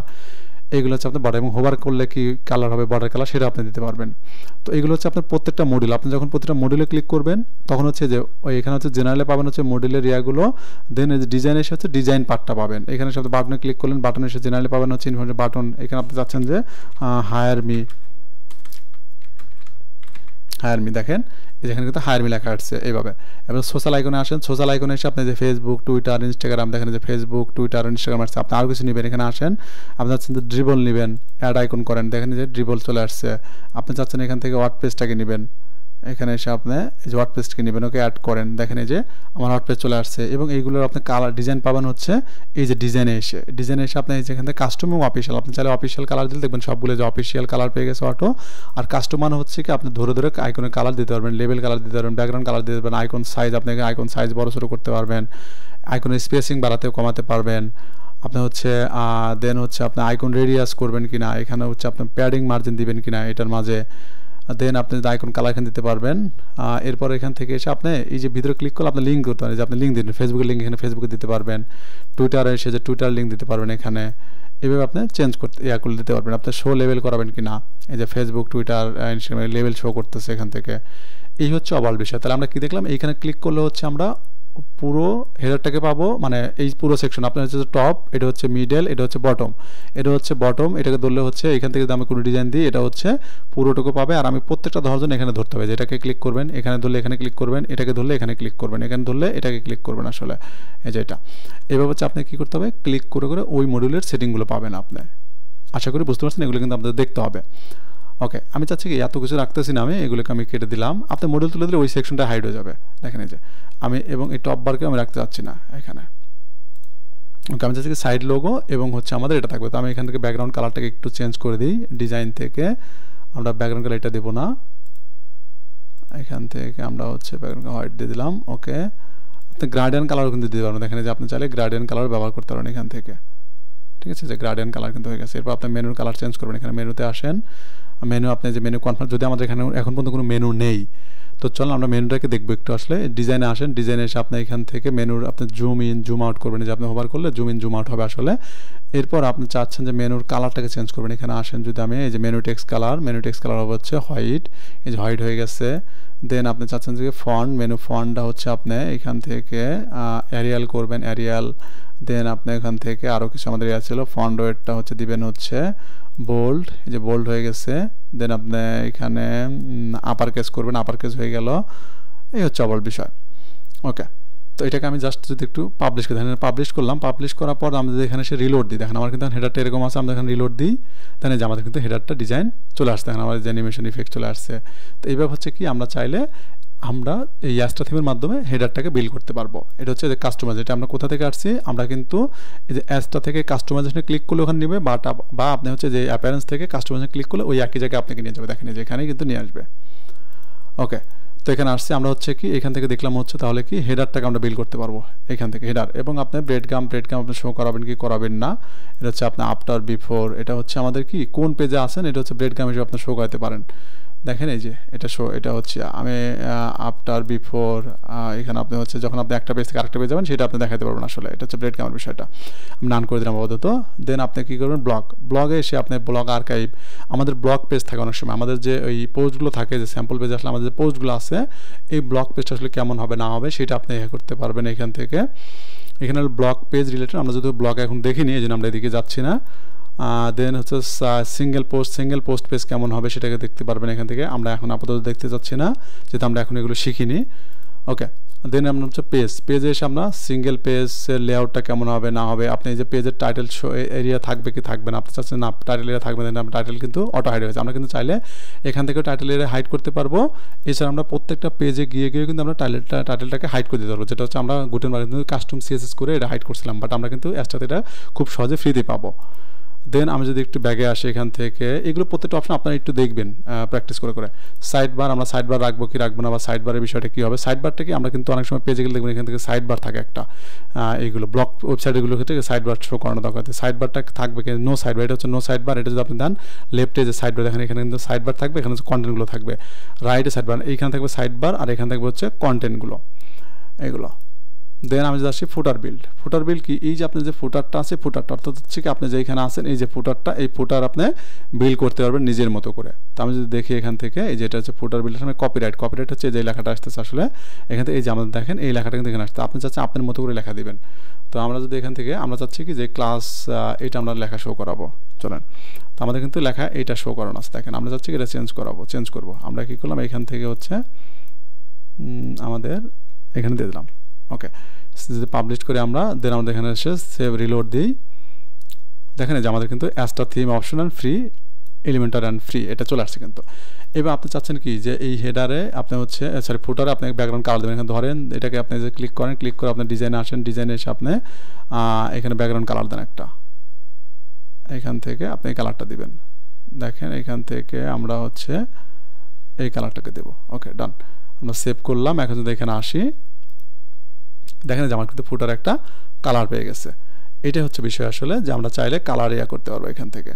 এগুলো হচ্ছে আপনার বর্ডার। এবং হোভার করলে কি কালার হবে বর্ডার কালার সেটা আপনি দিতে পারবেন। তো এগুলো হচ্ছে আপনার প্রত্যেকটা মডিউল, আপনি যখন প্রত্যেকটা মডিউলে ক্লিক করবেন তখন হচ্ছে যে ওই এখানে হচ্ছে জেনারেলে পাবেন হচ্ছে মডিউলের ইয়াগুলো, দেন এই যে ডিজাইন এসে হচ্ছে ডিজাইন পার্টটা পাবেন, এখানে সাথে বাটনে ক্লিক করলেন, বাটন এসে জেনারেলে পাবেন হচ্ছে ইনফরমেশন বাটন, এখানে আপনি যাচ্ছেন যে হায়ার মি, দেখেন যেখানে কিন্তু হায়ার মি লেখা আসছে এইভাবে। এবার সোশ্যাল আইকনে আসেন, সোশ্যাল আইকনে এসে আপনি যে ফেসবুক, টুইটার, ইনস্টাগ্রাম, দেখেন যে ফেসবুক, টুইটার, ইনস্টাগ্রাম আসছে, আপনি আরও কিছু নেবেন, এখানে আসেন, আপনি চাচ্ছেন যে ড্রিবল নেবেন, অ্যাড আইকন করেন, দেখেন যে ড্রিবল চলে আসছে। আপনি চাচ্ছেন এখান থেকে ওয়ার্ডপ্রেসটাকে নেবেন, এখানে এসে আপনি এই যে ওয়ার্ডপ্রেসকে নেবেন, ওকে অ্যাড করেন, দেখেন এই যে আমার ওয়ার্ডপ্রেস চলে আসছে। এবং এইগুলোর আপনি কালার ডিজাইন পাবেন হচ্ছে এই যে ডিজাইনে এসে আপনি এই যেখান থেকে কাস্টম এবং অফিসিয়াল, আপনি চাইলে অফিসিয়াল কালার দিলে দেখবেন সবগুলো যে অফিসিয়াল কালার পেয়ে গেছে অটো। আর কাস্টম মানে হচ্ছে কি আপনি ধরে ধরে আইকনের কালার দিতে পারবেন, লেবেল কালার দিতে পারবেন, ব্যাকগ্রাউন্ড কালার দিতে পারবেন, আইকন সাইজ আপনি আইকন সাইজ বড় ছোটো করতে পারবেন, আইকনের স্পেসিং বাড়াতে কমাতে পারবেন। আপনি হচ্ছে দেন হচ্ছে আপনি আইকন রেডিয়াস করবেন কিনা, এখানে হচ্ছে আপনি প্যাডিং মার্জিন দিবেন কিনা এটার মাঝে, দেন আপনি আইকন কালার এখানে দিতে পারবেন। এরপর এখান থেকে এসে আপনি এই যে ভিতরে ক্লিক করলে আপনি লিঙ্ক করতে পারেন, যে আপনি লিঙ্ক দিন, ফেসবুকের লিঙ্ক এখানে ফেসবুকে দিতে পারবেন, টুইটারে এসে যে টুইটার লিঙ্ক দিতে পারবেন এখানে, এভাবে আপনি চেঞ্জ করতে করলে দিতে পারবেন। আপনি শো লেভেল করাবেন কি না, এই যে ফেসবুক, টুইটার, ইনস্টাগ্রামে লেভেল শো করতেছে এখান থেকে, এই হচ্ছে ওভারঅল বিষয়। তাহলে আমরা কি দেখলাম, এইখানে ক্লিক করলে হচ্ছে আমরা পুরো হেডারটাকে পাবো, মানে এই পুরো সেকশন আপনার হচ্ছে টপ, এটা হচ্ছে মিডল, এটা হচ্ছে বটম, এটাকে ধরলে হচ্ছে এখান থেকে আমি কোনো ডিজাইন দিই, এটা হচ্ছে পুরোটুকু পাবে। আর আমি প্রত্যেকটা ধরার জন্য এখানে ধরতে হবে, যেটাকে ক্লিক করবেন, এখানে ধরলে এখানে ক্লিক করবেন, এটাকে ধরলে এখানে ক্লিক করবেন, এখানে ধরলে এটাকে ক্লিক করবেন আসলে, এই যে এটা। এভাবে হচ্ছে আপনি কী করতে হবে, ক্লিক করে করে ওই মডিউলের সেটিংগুলো পাবেন আপনি। আশা করি বুঝতে পারছেন, এগুলো কিন্তু আপনাদের দেখতে হবে। ওকে, আমি চাচ্ছি কি এত কিছু রাখতেছি না, এগুলোকে আমি কেটে দিলাম, আপনি মডিউল তুলে দিলে ওই সেকশনটা হাইড হয়ে যাবে, দেখেন এই যে আমি, এবং এই টপ বারকে আমি রাখতে চাচ্ছি না এখানে। ওকে, আমি চাচ্ছি কি সাইড লোগো এবং হচ্ছে আমাদের এটা থাকবে। তো আমি এখান থেকে ব্যাকগ্রাউন্ড কালারটাকে একটু চেঞ্জ করে দিই, ডিজাইন থেকে আমরা ব্যাকগ্রাউন্ড কালার এটা দেবো না, এখান থেকে আমরা হচ্ছে ব্যাকগ্রাউন্ড হোয়াইট দিয়ে দিলাম। ওকে, আপনি গ্রাডিয়ান কালারও কিন্তু দিতে পারবেন, দেখেন যে আপনি চাইলে গ্রাডিয়ান কালার ব্যবহার করতে পারেন এখান থেকে। ঠিক আছে, যে গ্রাডিয়েন্ট কালার কিন্তু হয়ে গেছে। এরপর আপনি মেনুর কালার চেঞ্জ করবেন, এখানে মেনুতে আসেন, মেনু আপনি যে মেনু কনফার্ম, যদি আমাদের এখানে এখন পর্যন্ত কোনো মেনু নেই, তো চলুন আমরা মেনুটাকে দেখবো একটু। আসলে ডিজাইনে আসেন, ডিজাইনে এসে আপনি এখান থেকে মেনুর আপনি জুম ইন জুম আউট করবেন, যে আপনি হোভার করলে জুম ইন জুম আউট হবে আসলে। এরপর আপনি চাচ্ছেন যে মেনুর কালারটাকে চেঞ্জ করবেন, এখানে আসেন, যদি আমি এই যে মেনু টেক্সট কালার হবে হচ্ছে হোয়াইট, এই যে হোয়াইট হয়ে গেছে। দেন আপনি চাচ্ছেন যে ফন্ট, মেনু ফন্টটা হচ্ছে আপনি এখান থেকে এরিয়াল করবেন, এরিয়াল। দেন আপনি এখান থেকে আরও কিছু আমাদের ইয়া ছিল, ফন্ট ওয়েটটা হচ্ছে দিবেন হচ্ছে বোল্ড, এই যে বোল্ড হয়ে গেছে। দেন আপনি এখানে আপার কেস করবেন, আপার কেস হয়ে গেল। এই হচ্ছে অবল বিষয়। ওকে, তো এটাকে আমি জাস্ট যদি একটু পাবলিশ করি, দেখেন পাবলিশ করলাম, পাবলিশ করার পর আমরা যদি এখানে সে রিলোড দিই, দেখেন আমার কিন্তু হেডারটা এরকম আছে, আমরা এখানে রিলোড দিই, তাহলে যে আমাদের কিন্তু হেডারটা ডিজাইন চলে আসছে, দেখেন আমাদের যে অ্যানিমেশন ইফেক্ট চলে আসছে। তো এইভাবে হচ্ছে কি আমরা চাইলে আমরা এই অ্যাস্টা থিমের মাধ্যমে হেডারটাকে বিল্ড করতে পারবো। এটা হচ্ছে যে কাস্টমাইজ, এটা আমরা কোথা থেকে আসছি, আমরা কিন্তু এই যে অ্যাস্টা থেকে কাস্টমাইজেশনে ক্লিক করলে ওখানে নেবে, বা আপনি হচ্ছে যে অ্যাপিয়ারেন্স থেকে কাস্টমাইজেশনে ক্লিক করলে ওই একই জায়গায় আপনাকে নিয়ে যাবে, দেখেন যে এখানেই কিন্তু নিয়ে আসবে। ওকে, তো এখানে আসছে, আমরা হচ্ছে কি এখান থেকে দেখলাম হচ্ছে তাহলে কি হেডারটাকে আমরা বিল্ড করতে পারবো এখান থেকে, হেডার। এবং আপনি ব্রেড গাম আপনি শো করাবেন কি করাবেন না, এটা হচ্ছে আপনার আফটার বিফোর, এটা হচ্ছে আমাদের কি কোন পেজে আসেন, এটা হচ্ছে ব্রেড গাম হিসেবে আপনি শো করাতে পারেন। দেখেন এই যে এটা শো, এটা হচ্ছে আমি আফটার বিফোর, এখানে আপনি হচ্ছে যখন আপনি একটা পেজ থেকে আরেকটা পেজ যাবেন সেটা আপনি দেখাতে পারবেন আসলে। এটা হচ্ছে ব্রেড গামের বিষয়টা আমি নান করে দিলাম আপাতত। দেন আপনি কী করবেন, ব্লগে এসে আপনি ব্লগ আর্কাইভ, আমাদের ব্লগ পেজ থাকে অনেক সময়, আমাদের যে ওই পোস্টগুলো থাকে, যে স্যাম্পল পেজ আসলে আমাদের যে পোস্টগুলো আছে, এই ব্লগ পেজটা আসলে কেমন হবে না হবে সেটা আপনি করতে পারবেন এখান থেকে। এখানে ব্লগ পেজ রিলেটেড আমরা যদি ব্লগ এখন দেখিনি, এই জন্য আমরা এদিকে যাচ্ছি না। দেন হচ্ছে সিঙ্গেল পোস্ট পেজ কেমন হবে সেটাকে দেখতে পারবেন এখান থেকে, আমরা এখন আপাতত দেখতে যাচ্ছি না, যেহেতু আমরা এখন এগুলো শিখিনি। ওকে, দেন আমরা হচ্ছে পেজে এসে আমরা সিঙ্গেল পেজের লেআউটটা কেমন হবে না হবে, আপনি এই যে পেজের টাইটেল শো এরিয়া থাকবে কি থাকবে না, আপনি চাচ্ছেন না টাইটেল এরিয়া থাকবে না, টাইটেল কিন্তু অটো হাইড হয়েছে, আমরা কিন্তু চাইলে এখান থেকে টাইটেল এরিয়া হাইড করতে পারবো। এছাড়া আমরা প্রত্যেকটা পেজে গিয়ে কিন্তু আমরা টাইটেলটাকে হাইড করে দিতে পারবো, যেটা হচ্ছে আমরা গুটেনবার্গ কিন্তু কাস্টম সিএসএস করে এটা হাইড করছিলাম, বাট আমরা কিন্তু অ্যাস্টাতে এটা খুব সহজে ফ্রিতে পাবো। দেন আমি যদি একটু ব্যাগে আসি, এখান থেকে এগুলো প্রত্যেকটা অপশন আপনারা একটু দেখবেন প্র্যাকটিস করে। সাইড বার, আমরা সাইড বার রাখবো কি রাখবো না, বা সাইড বারের বিষয়টা কী হবে। সাইড বারটা কি আমরা কিন্তু অনেক সময় পেজে গেলে দেখবেন এখান থেকে সাইড বার থাকে একটা, এইগুলো ব্লগ ওয়েবসাইটগুলো ক্ষেত্রে সাইড বার শো করানো দরকার। সাইড বারটা থাকবে কি নো সাইড বার, এটা হচ্ছে নো সাইড বার। এটা যদি আপনি দেন লেফটে যে সাইড বার দেখেন, এখানে কিন্তু সাইড বার থাকবে, এখানে হচ্ছে কন্টেন্টগুলো থাকবে। রাইটে সাইড বার, এইখানে থাকবে সাইড বার, আর এখানে থাকবে হচ্ছে কন্টেন্টগুলো, এগুলো। দেন আমি যদি আসি ফুটার বিল্ড কি, এই যে আপনার যে ফুটারটা আছে, ফুটারটা অর্থাৎ হচ্ছে কি আপনি যেখানে আসেন এই যে ফুটারটা, এই ফুটার আপনি বিল্ড করতে পারবেন নিজের মতো করে। তো আমি যদি দেখি এখান থেকে এই যে এটা হচ্ছে ফুটার বিল্ড, আমি কপিরাইট হচ্ছে যে লেখাটা আসতেছে আসলে এখান থেকে, এই যে আমাদের দেখেন এই লেখাটা কিন্তু এখানে আসতে, আপনি চাচ্ছেন আপনার মতো করে লেখা দিবেন। তো আমরা যদি এখান থেকে আমরা চাচ্ছি কি যে ক্লাস এটা আমরা লেখা শো করাবো, চলেন। তো আমাদের কিন্তু লেখা এইটা শো করানো আছে, দেখেন আমরা চাচ্ছি এটা চেঞ্জ করবো। আমরা কী করলাম, এখান থেকে হচ্ছে আমাদের এখানে দিয়ে দিলাম। ওকে, যদি পাবলিশ করে আমরা দেন আমাদের এখানে এসে সেভ রিলোড দিই, দেখেন যে আমাদের কিন্তু Astra theme option and free, Elementor and free এটা চলে আসছে কিন্তু। এবার আপনি চাচ্ছেন কি যে এই হেডারে আপনি হচ্ছে ফুটারে আপনি ব্যাকগ্রাউন্ড কালার দেবেন, এখানে ধরেন এটাকে আপনি যে ক্লিক করে আপনি ডিজাইনে আসেন, ডিজাইনে এসে আপনি এখানে ব্যাকগ্রাউন্ড কালার দেন একটা, এখান থেকে আপনি এই কালারটা দিবেন, দেখেন এখান থেকে আমরা হচ্ছে এই কালারটাকে দেবো। ওকে, ডান, আমরা সেভ করলাম। এখন যদি এখানে আসি, দেখেন যে আমার কিন্তু ফুটার একটা কালার পেয়ে গেছে। এটাই হচ্ছে বিষয় আসলে, যে আমরা চাইলে কালার করতে পারবো এখান থেকে।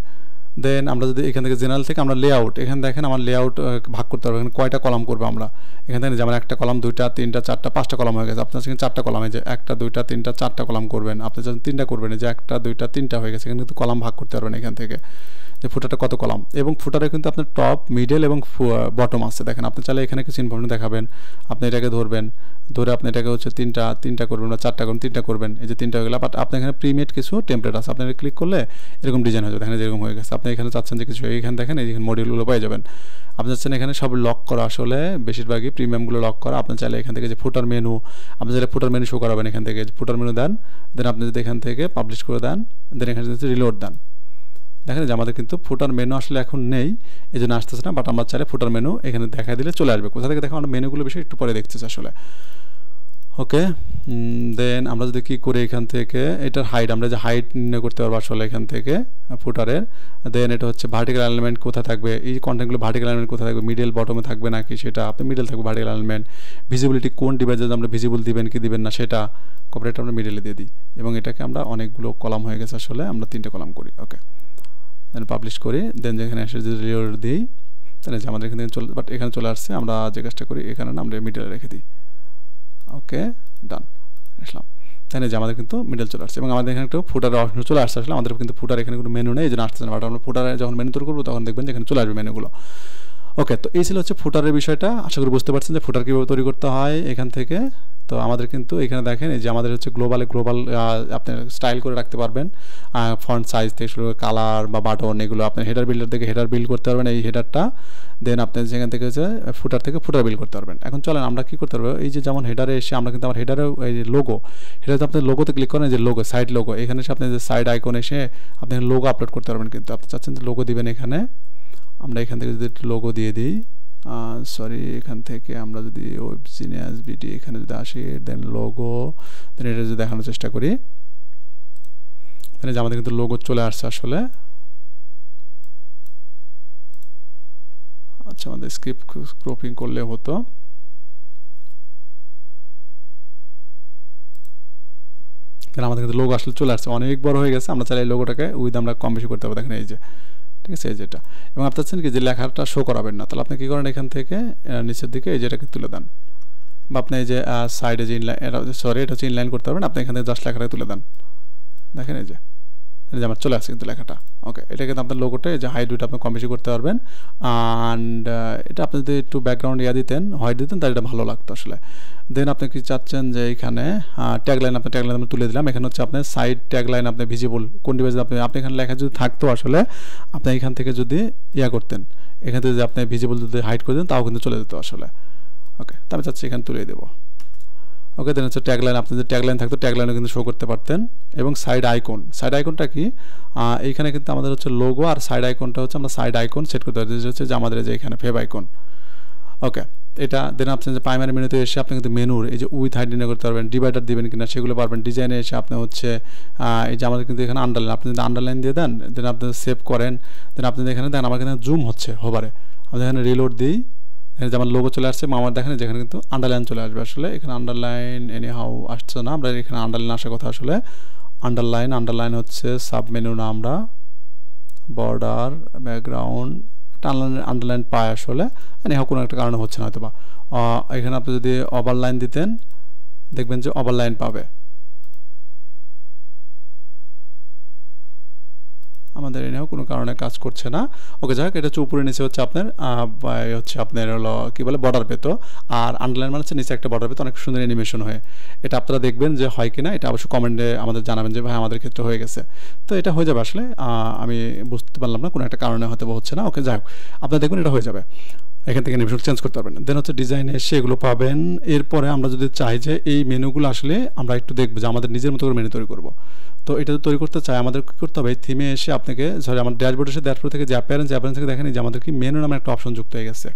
দেন আমরা যদি এখান থেকে জেনারেল থেকে আমরা লেআউট, এখানে দেখেন আমার লেআউট ভাগ করতে পারবো, এখানে কয়টা কলাম করবো আমরা, এখান থেকে যেমন একটা কলাম, দুইটা, তিনটা, চারটা, পাঁচটা কলাম হয়ে গেছে। আপনার সেখানে চারটা কলামে যে একটা, দুইটা, তিনটা, চারটা কলাম করবেন, আপনি যখন তিনটা করবেন যে একটা, দুইটা, তিনটা হয়ে গেছে, এখানে কিন্তু কলাম ভাগ করতে পারবেন এখান থেকে, যে ফুটারটা কত কলাম। এবং ফুটারে কিন্তু আপনার টপ, মিডল এবং বটম আছে, দেখেন আপনি চাইলে এখানে কিছু ইনফরমেশন দেখাবেন, আপনি এটাকে ধরবেন, ধরে আপনি এটাকে হচ্ছে তিনটা করবেন বা চারটা করবেন, তিনটা করবেন, এই যে তিনটা হয়ে গেল। বাট আপনি এখানে প্রিমেড কিছু টেমপ্লেট আছে, আপনি ক্লিক করলে এরকম ডিজাইন হয়ে যাবে, দেখেন যেরকম হয়ে গেছে। আপনি এখানে চাচ্ছেন যে কিছু, এইখানে দেখেন এইখানে মডিউলগুলো পেয়ে যাবেন। আপনি চাচ্ছেন এখানে সব লক করা, আসলে বেশিরভাগই প্রিমিয়ামগুলো লক করা। আপনি চাইলে এখান থেকে যে ফুটার মেনু, আপনি চাইলে ফুটার মেনু শো করাবেন, এখান থেকে ফুটার মেনু দেন, দেন আপনি যদি এখান থেকে পাবলিশ করে দেন, দেন এখানে যদি রিলোড দেন, দেখেন যে আমাদের কিন্তু ফুটার মেনু আসলে এখন নেই, এই জন্য আসতেছে না। বাট আমরা চাইলে ফুটার মেনু এখানে দেখা দিলে চলে আসবে। কোথা থেকে দেখো আমরা মেনুগুলো বিষয়ে একটু পরে দেখতেছি আসলে। ওকে, দেন আমরা যদি কী করি এখান থেকে এটার হাইট, আমরা যে হাইট নির্ণয় করতে পারবো আসলে এখান থেকে ফুটারের। দেন এটা হচ্ছে ভার্টিক্যাল অ্যালাইনমেন্ট কোথায় থাকবে, এই কন্টেন্টগুলো ভার্টিক্যাল অ্যালাইনমেন্ট কোথায় থাকবে, মিডল বটমে থাকবে নাকি সেটা আপনি মিডল থাকবে ভার্টিক্যাল অ্যালাইনমেন্ট। ভিজিবিলিটি কোন ডিভাইসে আমরা ভিজিবল দিবেন কি দিবেন না সেটা কপিরাইট আমরা মিডলে দিয়ে দিই, এবং এটাকে আমরা অনেকগুলো কলাম হয়ে গেছে আসলে আমরা 3টে কলাম করি। ওকে, দেন পাবলিশ করি, দেন যেখানে এসে যদি রিলোড দিই তাহলে যে আমাদের এখান থেকে বাট এখানে চলে আসছে, আমরা যে কাজটা করি এখানে না আমরা মিডলে রেখে দিই। ওকে, ডান আসলাম, তাই না যে আমাদের কিন্তু মিডল চলে আসছে, এবং আমাদের এখানে একটু ফুটারের অপশন চলে আসছে। আসলে আমাদের কিন্তু ফুটার এখানে কোনো মেনু নেই, এই জন্য আসছে না, বাট আমরা ফুটারে যখন মেনু তৈরি করবো তখন দেখবেন যে এখানে চলে আসবে মেনুগুলো। ওকে, তো এই ছিল হচ্ছে ফুটারের বিষয়টা। আশা করি বুঝতে পারছেন যে ফুটার কীভাবে তৈরি করতে হয় এখান থেকে। তো আমাদের কিন্তু এখানে দেখেন এই যে আমাদের হচ্ছে গ্লোবাল আপনি স্টাইল করে রাখতে পারবেন, ফন্ট সাইজ থেকে শুরু করে কালার বা বাটন, এগুলো আপনি হেডার বিল্ডার থেকে হেডার বিল্ড করতে পারবেন এই হেডারটা। দেন আপনি সেখান থেকে হচ্ছে ফুটার থেকে ফুটার বিল্ড করতে পারবেন। এখন চলেন আমরা কী করতে পারবো, এই যে যেমন হেডারে এসে আমরা কিন্তু আমার হেডারে এই যে লোগো, হেডারে আপনি লোগোতে ক্লিক করেন, যে লোগো সাইড লোগো, এখানে এসে আপনি যে সাইড আইকন এসে আপনি লোগো আপলোড করতে পারবেন। কিন্তু আপনি চাচ্ছেন যে লোগো দিবেন, এখানে আমরা এখান থেকে যদি লোগো দিয়ে দিই, সরি এখান থেকে আমরা যদি ওয়েবজিনিয়াস বিডি এখানে যদি আসি, দেন লোগো, দেন এটা যদি দেখানোর চেষ্টা করি তাহলে যে আমাদের কিন্তু লোগো চলে আসছে আসলে। আচ্ছা, আমাদের স্ক্রপিং করলে হতো, কারণ আমাদের কিন্তু লোগো আসলে চলে আসছে, অনেক বড় হয়ে গেছে। আমরা চাইলে এই লোগোটাকে আমরা কম বেশি করতে পারবো, দেখেন এই যে, ঠিক আছে, এই যেটা। এবং আপনি চাচ্ছেন কি যে লেখাটা শো করাবেন না, তাহলে আপনি কী করেন এখান থেকে নিচের দিকে এই যেটাকে তুলে দেন, বা আপনি এই যে সাইডে যে ইনলাইন, এটা হচ্ছে ইনলাইন করতে পারবেন, আপনি এখান থেকে জাস্ট লেখাটাকে তুলে দেন, দেখেন এই যে আমার চলে আসছে কিন্তু লেখাটা। ওকে, এটা কিন্তু আপনার লোগোটা এই যে হাইট দুইটা আপনি কম বেশি করতে পারবেন। অ্যান্ড এটা আপনি যদি একটু ব্যাকগ্রাউন্ড দিতেন, হোয়াইট দিতেন, তাহলে এটা ভালো লাগতো আসলে। দেন আপনি কি চাচ্ছেন যে এখানে ট্যাগলাইন, আপনার ট্যাগলাইন আমি তুলে দিলাম, এখানে হচ্ছে আপনার সাইড ট্যাগলাইন আপনি ভিজিবল কোন ডিভাইসে আপনি এখানে লেখা যদি থাকতো আসলে আপনি এখান থেকে যদি করতেন, এখান থেকে যদি আপনি ভিজিবল যদি হাইড করে দেন তাও কিন্তু চলে যেত আসলে। ওকে, তো আমি চাচ্ছি এখানে তুলে দেবো। ওকে, দেন হচ্ছে ট্যাগলাইন, আপনি যদি ট্যাগলাইন থাকতো ট্যাগলাইনও কিন্তু শো করতে পারতেন। এবং সাইড আইকনটা কি, এইখানে কিন্তু আমাদের হচ্ছে লোগো, আর সাইড আইকনটা হচ্ছে আমরা সাইড আইকন সেট করতে পারি, হচ্ছে যে আমাদের যে এখানে ফেভ আইকন। ওকে, এটা দেন আপনি যে প্রাইমারি মেনুতে এসে আপনি কিন্তু মেনুর এই যে উইথ হাইট নির্ণয় করতে পারবেন, ডিভাইডার দিবেন কিনা সেগুলো পারবেন। ডিজাইনে এসে আপনি হচ্ছে এই যে আমাদের কিন্তু এখানে আন্ডারলাইন, আপনি যদি আন্ডারলাইন দিয়ে দেন, দেন আপনি সেভ করেন, দেন আপনি এখানে দেন আমার এখানে জুম হচ্ছে হোভারে, আমরা এখানে রিলোড দিই, যে আমার লোগো চলে আসছে, আমার দেখেন যেখানে কিন্তু আন্ডারলাইন চলে আসবে আসলে। এখানে আন্ডারলাইন এনিহাউ আসছে না, আমরা এখানে আন্ডারলাইন আসার কথা আসলে। আন্ডারলাইন হচ্ছে সাব মেনু না, আমরা বর্ডার ব্যাকগ্রাউন্ড আন্ডারলাইন পাই আসলে, এনিহাউ কোনো একটা কারণে হচ্ছে না হয়তো বা। এখানে আপনি যদি ওভারলাইন দিতেন দেখবেন যে ওভারলাইন পাবে, আমাদের এনেও কোনো কারণে কাজ করছে না। ওকে, যাক, এটা হচ্ছে উপরে নিচে হচ্ছে আপনার হচ্ছে আপনার হলো কী বলে বর্ডার পেতো, আর আন্ডারলাইন মানে হচ্ছে নিচে একটা বর্ডার পেতো, অনেক সুন্দর অ্যানিমেশন হয়ে। এটা আপনারা দেখবেন যে হয় কিনা, এটা অবশ্যই কমেন্টে আমাদের জানাবেন যে ভাই আমাদের ক্ষেত্রে হয়ে গেছে। তো এটা হয়ে যাবে আসলে, আমি বুঝতে পারলাম না কোনো একটা কারণে হয়তো হচ্ছে না। ওকে, যাই হোক, আপনারা দেখবেন এটা হয়ে যাবে, এখান থেকে অ্যানিমেশন চেঞ্জ করতে পারবেন। দেন হচ্ছে ডিজাইনে এসে এগুলো পাবেন। এরপরে আমরা যদি চাই যে এই মেনুগুলো আসলে আমরা একটু দেখবো যে আমাদের নিজের মতো করে মেনু তৈরি করবো, তো এটা তৈরি করতে চাই আমাদের কী করতে হবে, থিমে এসে আপনাকে সরি আমার ড্যাশবোর্ডে এসে ড্যাশবোর্ড থেকে যে অ্যাপিয়ারেন্স থেকে দেখেন যে আমাদের কি মেনু নামে একটা অপশন যুক্ত হয়ে গেছে।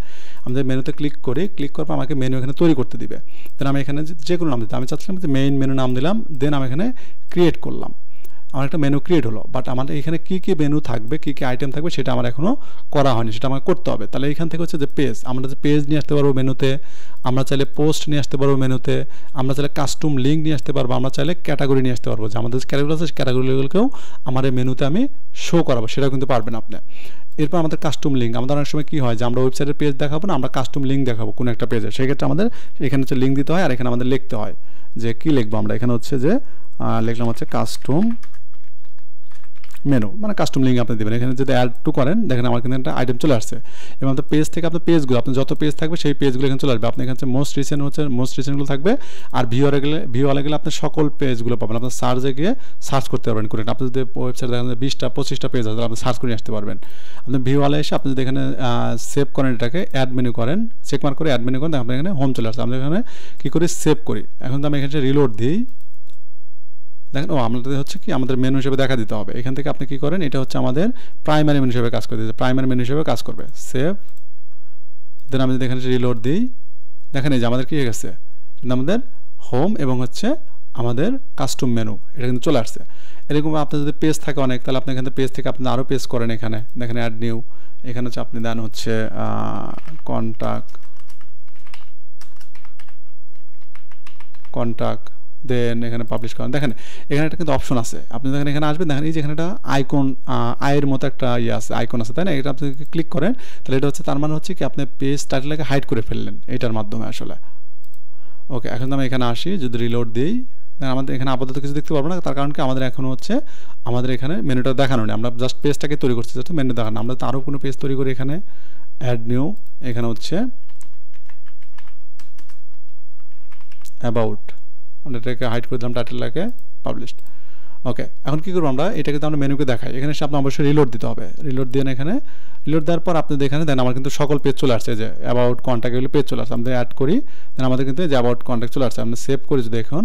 আমরা মেনুতে ক্লিক করার পর আমাকে মেনু এখানে তৈরি করতে দিবে। দেন আমি এখানে যে কোনো নাম দিতে, আমি চাচ্ছিলাম যে মেইন মেনু নাম দিলাম, দেন আমি এখানে ক্রিয়েট করলাম, আমার একটা মেনু ক্রিয়েট হলো। বাট আমাদের এখানে কী কী মেনু থাকবে, কী কী আইটেম থাকবে সেটা আমার এখনও করা হয়নি, সেটা আমাকে করতে হবে। তাহলে এখান থেকে হচ্ছে যে পেজ, আমরা যে পেজ নিয়ে আসতে পারবো মেনুতে, আমরা চাইলে পোস্ট নিয়ে আসতে পারবো মেনুতে, আমরা চাইলে কাস্টম লিঙ্ক নিয়ে আসতে পারবো, আমরা চাইলে ক্যাটাগরি নিয়ে আসতে পারবো, যে আমাদের ক্যাটাগরি আছে ক্যাটাগরিগুলোকেও আমার এই মেনুতে আমি শো করাবো, সেটাও কিন্তু পারবেন আপনি। এরপর আমাদের কাস্টম লিঙ্ক, আমাদের অনেক সময় কী হয় যে আমরা ওয়েবসাইটের পেজ দেখাবো না, আমরা কাস্টম লিঙ্ক দেখাবো কোনো একটা পেজে, সেক্ষেত্রে আমাদের এখানে হচ্ছে লিঙ্ক দিতে হয়, আর এখানে আমাদের লিখতে হয় যে কী লিখবো। আমরা এখানে হচ্ছে যে লিখলাম হচ্ছে কাস্টম মেনু, মানে কাস্টম লিঙ্ক আপনি দেবেন। এখানে যদি অ্যাড টু করেন দেখেন আমার কিন্তু একটা আইটেম চলে আসছে, এবং আপনার পেজ থেকে আপনার পেজগুলো, আপনার যত পেজ থাকবে সেই পেজগুলো এখানে চলে আসবে। আপনি এখানে মোস্ট রিসেন্টগুলো থাকবে, আর ভিউ গেলে আপনি সকল পেজগুলো পাবেন। আপনার সার্চে গিয়ে সার্চ করতে পারবেন করে, আপনি যদি ওয়েবসাইট দেখেন 20-25টা পেজ আছে, আপনি সার্চ করে আসতে পারবেন। আপনি ভিউওয়ালে এসে আপনি যদি এখানে সেভ করেন, এটাকে অ্যাড মেনু করেন, চেকমার্ক করে অ্যাড মেনু করেন, আপনি এখানে হোম চলে আসছে। আমরা এখানে কী করে সেভ করি, এখন তো আমি এখানে রিলোড দিই, দেখেন আমাদের হচ্ছে কি আমাদের মেনু হিসেবে দেখা দিতে হবে। এখান থেকে আপনি কি করেন, এটা হচ্ছে আমাদের প্রাইমারি মেনু হিসেবে কাজ করে দিচ্ছে, প্রাইমারি মেনু হিসেবে কাজ করবে। সেভ, দেন আমি যদি এখানে রিলোড দিই দেখেন এই যে আমাদের কি হয়ে গেছে, আমাদের হোম এবং হচ্ছে আমাদের কাস্টম মেনু, এটা কিন্তু চলে আসছে। এরকম আপনার যদি পেজ থাকে অনেক, তাহলে আপনি এখান থেকে পেজ থেকে আপনি আরও পেজ করেন। এখানে দেখেন অ্যাড নিউ, এখানে হচ্ছে আপনি দেন হচ্ছে কন্ট্যাক্ট দেন এখানে পাবলিশ করেন। দেখেন এখানে একটা কিন্তু অপশন আছে, আপনি দেখেন এখানে আসবেন, দেখেন এই যে এখানে একটা আইকন, আয়ের মতো একটা ইয়ে আছে, আইকন আছে, তাই না? এটা আপনি ক্লিক করেন, তাহলে এটা হচ্ছে তার মানে হচ্ছে কি আপনি পেজ টাইটেলটাকে হাইড করে ফেললেন এটার মাধ্যমে আসলে। ওকে, এখন আমি এখানে আসি, যদি রিলোড দিই, আমাদের এখানে আপাতত কিছু দেখতে পারবো না, তার কারণ কি আমাদের এখনও হচ্ছে আমাদের এখানে মেনুটা দেখানো নেই, আমরা জাস্ট পেজটাকে তৈরি করছি, জাস্ট মেনু দেখানো। আমরা তো আরও কোনো পেজ তৈরি করি, এখানে অ্যাড নিউ, এখানে হচ্ছে অ্যাবাউট, আমরা এটাকে হাইড করে দিলাম, টাইটেলটাকে পাবলিশড। ওকে, এখন কী করবো আমরা, এটাকে তো আমরা মেনুকে দেখাই, এখানে এসে আপনার অবশ্যই রিলোড দিতে হবে। রিলোড দিয়ে এখানে রিলোড দেওয়ার পর আপনি এখানে দেন আমার কিন্তু সকল পেজ চলে আসছে, যে অ্যাবাউট কন্ট্যাক্ট এগুলো পেজ চলে আসছে, আমাদের অ্যাড করি, দেন আমাদের কিন্তু যে অ্যাবাউট কন্ট্যাক্ট চলে আসছে। আমরা সেভ করি যদি এখন,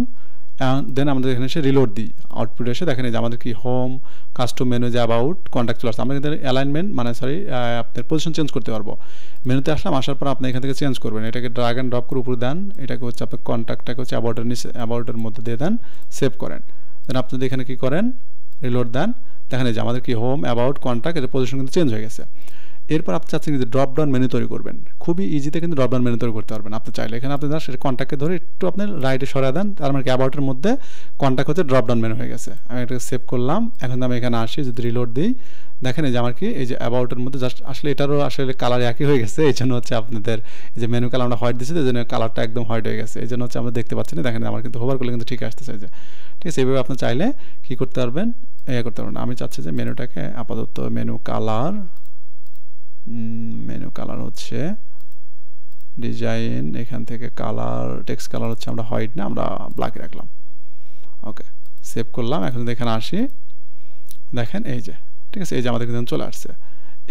দেন আমাদের এখানে এসে রিলোড দিই, আউটপুটে এসে দেখেন যে আমাদের কি হোম কাস্টম মেনু যে অ্যাবাউট কন্ট্যাক্ট চলে আসছে। আমরা কিন্তু অ্যালাইনমেন্ট মানে আপনার পজিশন চেঞ্জ করতে পারবো। মেনুতে আসলাম, আসার পর আপনি এখান থেকে চেঞ্জ করবেন, এটাকে ড্রাগ অ্যান্ড ড্রপ করে উপরে দেন, এটাকে হচ্ছে আপনি কন্ট্যাক্টটাকে হচ্ছে অ্যাবাউটের নিচে অ্যাবাউটের মধ্যে দিয়ে দেন, সেভ করেন। দেন আপনি এখানে কি করেন, রিলোড দেন, দেখেন যে আমাদের কি হোম অ্যাবাউট কন্ট্যাক্ট এর পজিশন কিন্তু চেঞ্জ হয়ে গেছে। এরপর আপনি চাচ্ছেন যে ড্রপ ডাউন মেনু তৈরি করবেন, খুবই ইজিতে কিন্তু ড্রপ ডাউন মেনু তৈরি করতে পারবেন আপনি চাইলে। এখানে আপনি সেটা কন্ট্যাক্টকে ধরে একটু আপনি রাইটে সরাই দেন, তার মানে কি অ্যাবাউটের মধ্যে কন্ট্যাক্ট হচ্ছে ড্রপ ডাউন মেনু হয়ে গেছে। আমি এটাকে সেভ করলাম, এখন আমি এখানে আসি, যদি রিলোড দিই, দেখেন এই যে আমার কি এই যে অ্যাবাউটের মধ্যে জাস্ট আসলে এটারও আসলে কালার একই হয়ে গেছে, এই জন্য হচ্ছে আপনাদের এই যে মেনু কালার আমরা হোয়াইট দিচ্ছি, এই জন্য কালারটা একদম হোয়াইট হয়ে গেছে, এই জন্য হচ্ছে আমরা দেখতে পাচ্ছি না। দেখেন আমার কিন্তু হোভার করলে কিন্তু ঠিক আসতেছে, যে ঠিক আছে। এইভাবে আপনি চাইলে কী করতে পারবেন, করতে পারবেন। আমি চাচ্ছি যে মেনুটাকে আপাতত মেনু কালার হচ্ছে ডিজাইন, এখান থেকে কালার টেক্সট কালার হচ্ছে আমরা হোয়াইট না, আমরা ব্ল্যাকে রাখলাম। ওকে, সেভ করলাম, এখন এখানে আসি, দেখেন এই যে ঠিক আছে, এই যে আমাদের কিন্তু চলে আসছে।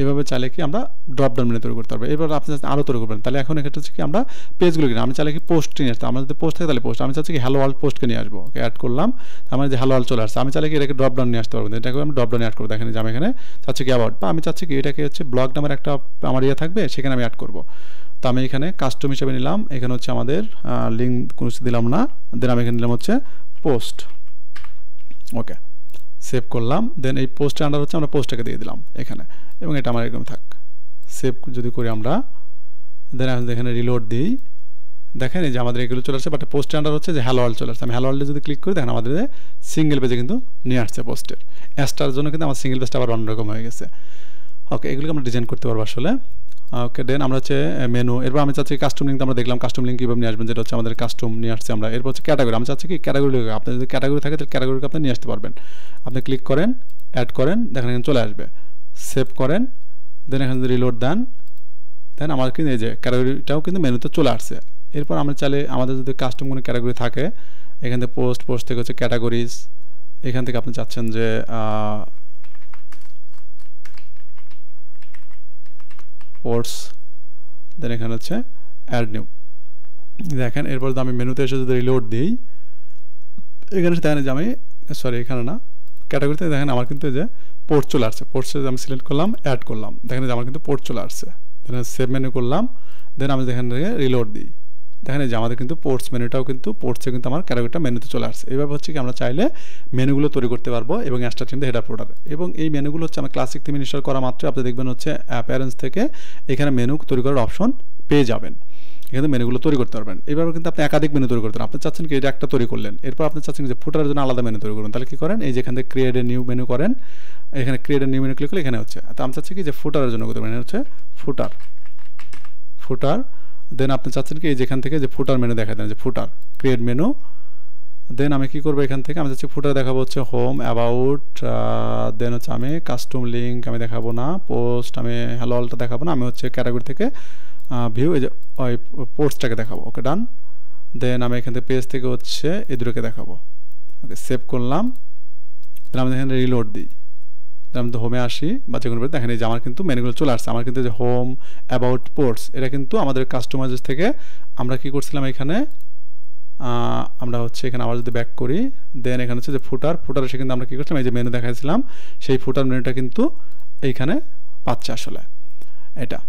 এভাবে চাইলে কি আমরা ড্রপ ডাউন মেনু তৈরি করতে পারবো। এবার আপনি আরও তৈরি করবেন, তাহলে এখন এক্ষেত্রে হচ্ছে কি আমরা পেজগুলো কিনা, আমি চাইলে কি পোস্ট নিয়ে আসতে, আমরা যদি পোস্ট থাকে তাহলে পোস্ট, আমি চাচ্ছি কি হ্যালো ওয়ার্ল্ড পোস্টকে নিয়ে আসবো। ওকে, অ্যাড করলাম, আমার যে হ্যালো ওয়ার্ল্ড চলে আসছে। আমি চাইলে কি এটাকে ড্রপ ডাউন নিয়ে আসতে পারবো, এটাকে আমি ড্রপ ডাউন অ্যাড করবো। দেখেন যে আমি এখানে চাচ্ছি কি অ্যাবাউট, বা আমি চাচ্ছি কি এটাকে হচ্ছে ব্লগ নামের একটা আমার ইয়ে থাকবে, সেখানে আমি অ্যাড করবো। তো আমি এখানে কাস্টম হিসেবে নিলাম, এখানে হচ্ছে আমাদের লিঙ্ক কোনো কিছু দিলাম না, দেন আমি এখানে নিলাম হচ্ছে পোস্ট। ওকে, সেভ করলাম, দেন এই পোস্টের আন্ডার হচ্ছে আমরা পোস্টটাকে দিয়ে দিলাম এখানে, এবং এটা আমার এরকম থাক। সেভ যদি করি আমরা, দেন এখানে রিলোড দিই, দেখেন এই যে আমাদের এগুলো চলে আসছে, বাট পোস্টের আন্ডার হচ্ছে যে হ্যালো ওয়ার্ল্ড চলে আসছে। আমি হ্যালো ওয়ার্ল্ডে যদি ক্লিক করি, দেখেন আমাদের সিঙ্গেল পেজে কিন্তু নিয়ে আসছে পোস্টের, অ্যাসটার জন্য কিন্তু আমার সিঙ্গেল পেজটা আবার অন্যরকম হয়ে গেছে। ওকে, এগুলোকে আমরা ডিজাইন করতে পারবো আসলে। ওকে, দেন আমরা হচ্ছে মেনু, এরপর আমি চাচ্ছি কাস্টম লিঙ্ক, আমরা দেখলাম কাস্টম লিঙ্ক কীভাবে নিয়ে আসবেন, যেটা হচ্ছে আমাদের কাস্টম নিয়ে আসছে আমরা। এরপর হচ্ছে ক্যাটাগরি, আমি চাচ্ছি কি ক্যাটাগরি, আপনার যদি ক্যাটাগরি থাকে তাহলে ক্যাটাগরিকে আপনি নিয়ে আসতে পারবেন। আপনি ক্লিক করেন, অ্যাড করেন, দেখেন এখানে চলে আসবে, সেভ করেন, দেন এখানে যদি রিলোড দেন, দেন আমার কিন্তু এই যে ক্যাটাগরিটাও কিন্তু মেনুতে চলে আসছে। এরপর আমরা চাইলে আমাদের যদি কাস্টম কোনো ক্যাটাগরি থাকে, এখান থেকে পোস্ট থেকে হচ্ছে ক্যাটাগরিজ, এখান থেকে আপনি চাচ্ছেন যে পোস্টস, দেন এখানে হচ্ছে অ্যাড নিউ, দেখেন। এরপর আমি মেনুতে এসে যদি রিলোড দিই, এখানে দেখেন যে আমি এখানে না, ক্যাটাগরিতে দেখেন আমার কিন্তু এই যে পোর্ট চলে আসছে। পোর্টসে আমি সিলেক্ট করলাম, অ্যাড করলাম, দেখেন যে আমার কিন্তু পোর্ট চলে আসছে। দেন সেভ মেনু করলাম, দেন আমি এখান থেকে রিলোড দিই, দেখেন যে আমাদের কিন্তু পোর্টস মেনুটাও কিন্তু পোর্টসে কিন্তু আমার ক্যাটাগরিটা মেনুতে চলে আসছে। এইভাবে হচ্ছে কি আমরা চাইলে মেনুগুলো তৈরি করতে পারবো, এবং এক্সট্রা থিম হেডার ফোল্ডার, এবং এই মেনুগুলো হচ্ছে আমি ক্লাসিক থিম ইনস্টল করা মাত্র আপনি দেখবেন হচ্ছে অ্যাপিয়ারেন্স থেকে এখানে মেনু তৈরি করার অপশন পেয়ে যাবেন, এখানে মেনুগুলো তৈরি করতে পারবেন। এইভাবে কিন্তু আপনি একাধিক মেনু তৈরি করতে পারেন। আপনি চাচ্ছেন কি এটা একটা তৈরি করলেন, এরপর আপনি চাচ্ছেন যে ফুটারের জন্য আলাদা মেনু তৈরি করুন, তাহলে কি করেন, এই যে এখান থেকে ক্রিয়েট এ নিউ মেনু করেন, এখানে create a new menu click করলে এখানে হচ্ছে। তো আমি চাচ্ছি কি যে ফুটারের জন্য করতে পারেন, হচ্ছে ফুটার, দেন আপনি চাচ্ছেন কি এই যেখান থেকে যে ফুটার মেনু দেখা দেন, যে ফুটার ক্রিয়েট মেনু, দেন আমি কি করবো এখান থেকে আমি চাচ্ছি ফুটার দেখাবো হচ্ছে হোম অ্যাবাউট, দেন হচ্ছে আমি কাস্টম লিঙ্ক আমি দেখাবো না, পোস্ট আমি হ্যালো ওয়ার্ল্ডটা দেখাবো না, আমি হচ্ছে ক্যাটাগরি থেকে ভিউ এই যে ওই পোস্টটাকে দেখাবো। ওকে, ডান। দেন আমি এখান থেকে পেজ থেকে হচ্ছে এই দুটোকে দেখাবো। ওকে, সেভ করলাম, দেন আমি এখানে রিলোড দিই, দেন আমি তো হোমে আসি বা যে কোনো দেখেন এই যে আমার কিন্তু মেনুগুলো চলে আসছে। আমার কিন্তু যে হোম অ্যাবাউট পোস্টস এটা কিন্তু আমাদের কাস্টমাইজেস থেকে আমরা কি করছিলাম, এখানে আমরা হচ্ছে এখানে আবার যদি ব্যাক করি, দেন এখানে হচ্ছে যে ফুটার এসে কিন্তু আমরা কী করছিলাম, এই যে মেনু দেখাইছিলাম সেই ফুটার মেনুটা কিন্তু এইখানে পাচ্ছে আসলে এটা।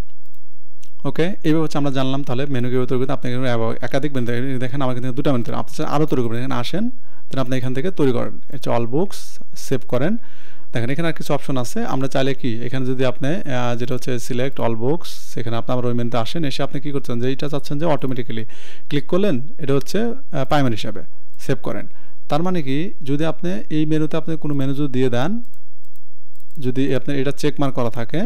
ওকে, এইভাবে হচ্ছে আমরা জানলাম তাহলে মেনু কীভাবে তৈরি করতে। আপনি একাধিক মেনু দেখেন, আমার কিন্তু দুটো মেনু তৈরি, আপনি আরও তৈরি করবেন। এখানে আসেন, দেন আপনি এখান থেকে তৈরি করেন, হচ্ছে অল বুকস সেভ করেন। দেখেন এখানে আর কিছু অপশন আছে, আমরা চাইলে কি এখানে যদি আপনি যেটা হচ্ছে সিলেক্ট অল বুকস, সেখানে আপনি আবার ওই মেনুতে আসেন, এসে আপনি কী করছেন যে এইটা চাচ্ছেন যে অটোমেটিক্যালি ক্লিক করলেন, এটা হচ্ছে প্রাইমারি হিসাবে সেভ করেন। তার মানে কি যদি আপনি এই মেনুতে আপনি কোনো মেনু যদি দিয়ে দেন, যদি আপনার এটা চেক মার্ক করা থাকে,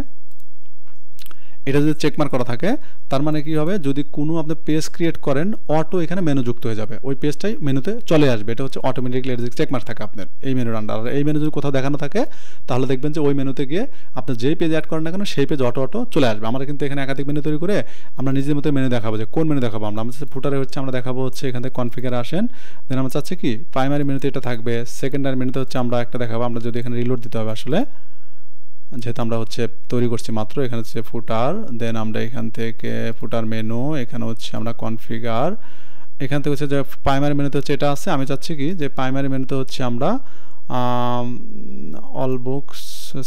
এটা যদি চেক মার্ক করা থাকে, তার মানে কি হবে, যদি কোনো আপনি পেজ ক্রিয়েট করেন অটো এখানে মেনু যুক্ত হয়ে যাবে, ওই পেজটাই মেনুতে চলে আসবে। এটা হচ্ছে অটোমেটিকলি এটা চেক মার্ক থাকে আপনার এই মেনুর আন্ডার। আর এই মেনু যদি কোথাও দেখানো থাকে তাহলে দেখবেন যে ওই মেনুতে গিয়ে আপনি যেই পেজ অ্যাড করেন না কেন সেই পেজ অটো চলে আসবে। আমরা কিন্তু এখানে একাধিক মেনু তৈরি করে আমরা নিজের মতো মেনু দেখাবো, যে কোন মেনু দেখাবো আমরা। আমাদের ফুটারে হচ্ছে আমরা দেখাবো হচ্ছে এখান থেকে কনফিগারে আসেন, দেন আমরা চাচ্ছি কি প্রাইমারি মেনুতে এটা থাকবে, সেকেন্ডারি মেনুতে হচ্ছে আমরা একটা দেখাবো। আমরা যদি এখানে রিলোড দিতে হবে আসলে, যেহেতু আমরা হচ্ছে তৈরি করছি মাত্র, এখানে হচ্ছে ফুটার, দেন আমরা এখান থেকে ফুটার মেনু, এখানে হচ্ছে আমরা কনফিগার, এখান থেকে হচ্ছে যে প্রাইমারি মেনুতে হচ্ছে এটা আছে। আমি চাচ্ছি কি যে প্রাইমারি মেনুতে হচ্ছে আমরা অল বুকস,